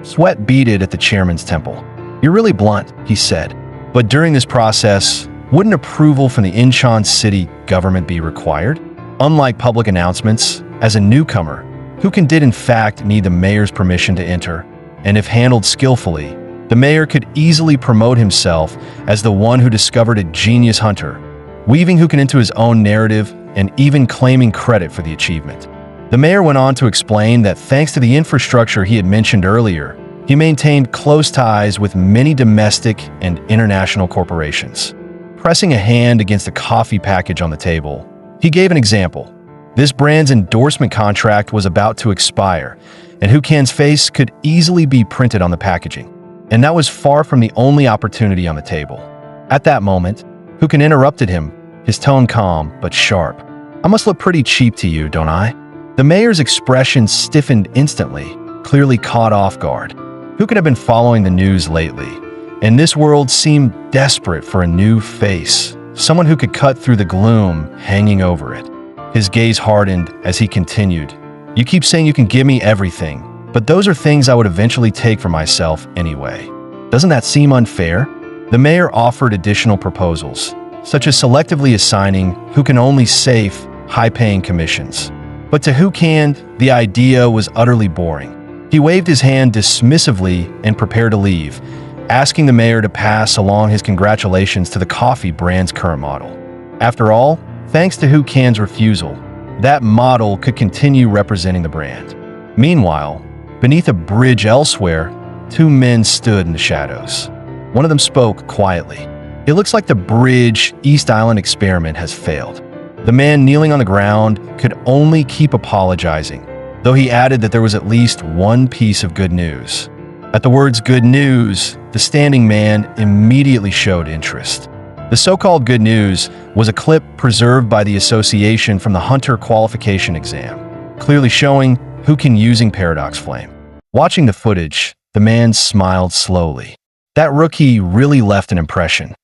Sweat beaded at the chairman's temple. "You're really blunt," he said. "But during this process, wouldn't approval from the Incheon city government be required?" Unlike public announcements, as a newcomer, Hu Kan did in fact need the mayor's permission to enter, and if handled skillfully, the mayor could easily promote himself as the one who discovered a genius hunter, weaving Hu Kan into his own narrative and even claiming credit for the achievement. The mayor went on to explain that thanks to the infrastructure he had mentioned earlier, he maintained close ties with many domestic and international corporations. Pressing a hand against a coffee package on the table, he gave an example. This brand's endorsement contract was about to expire, and Hu Kan's face could easily be printed on the packaging. And that was far from the only opportunity on the table. At that moment, Hu Kan interrupted him, his tone calm but sharp. "I must look pretty cheap to you, don't I?" The mayor's expression stiffened instantly, clearly caught off guard. Hu Kan had been following the news lately, and this world seemed desperate for a new face, someone who could cut through the gloom hanging over it. His gaze hardened as he continued. "You keep saying you can give me everything, but those are things I would eventually take for myself anyway. Doesn't that seem unfair?" The mayor offered additional proposals, such as selectively assigning Hu Kan only safe, high-paying commissions. But to Hu Kan, the idea was utterly boring. He waved his hand dismissively and prepared to leave, asking the mayor to pass along his congratulations to the coffee brand's current model. After all, thanks to Hu Kan's refusal, that model could continue representing the brand. Meanwhile, beneath a bridge elsewhere, two men stood in the shadows. One of them spoke quietly. "It looks like the Bridge East Island experiment has failed." The man kneeling on the ground could only keep apologizing, though he added that there was at least one piece of good news. At the words "good news," the standing man immediately showed interest. The so-called good news was a clip preserved by the association from the Hunter qualification exam, clearly showing Hu Kan using Paradox Flame. Watching the footage, the man smiled slowly. That rookie really left an impression.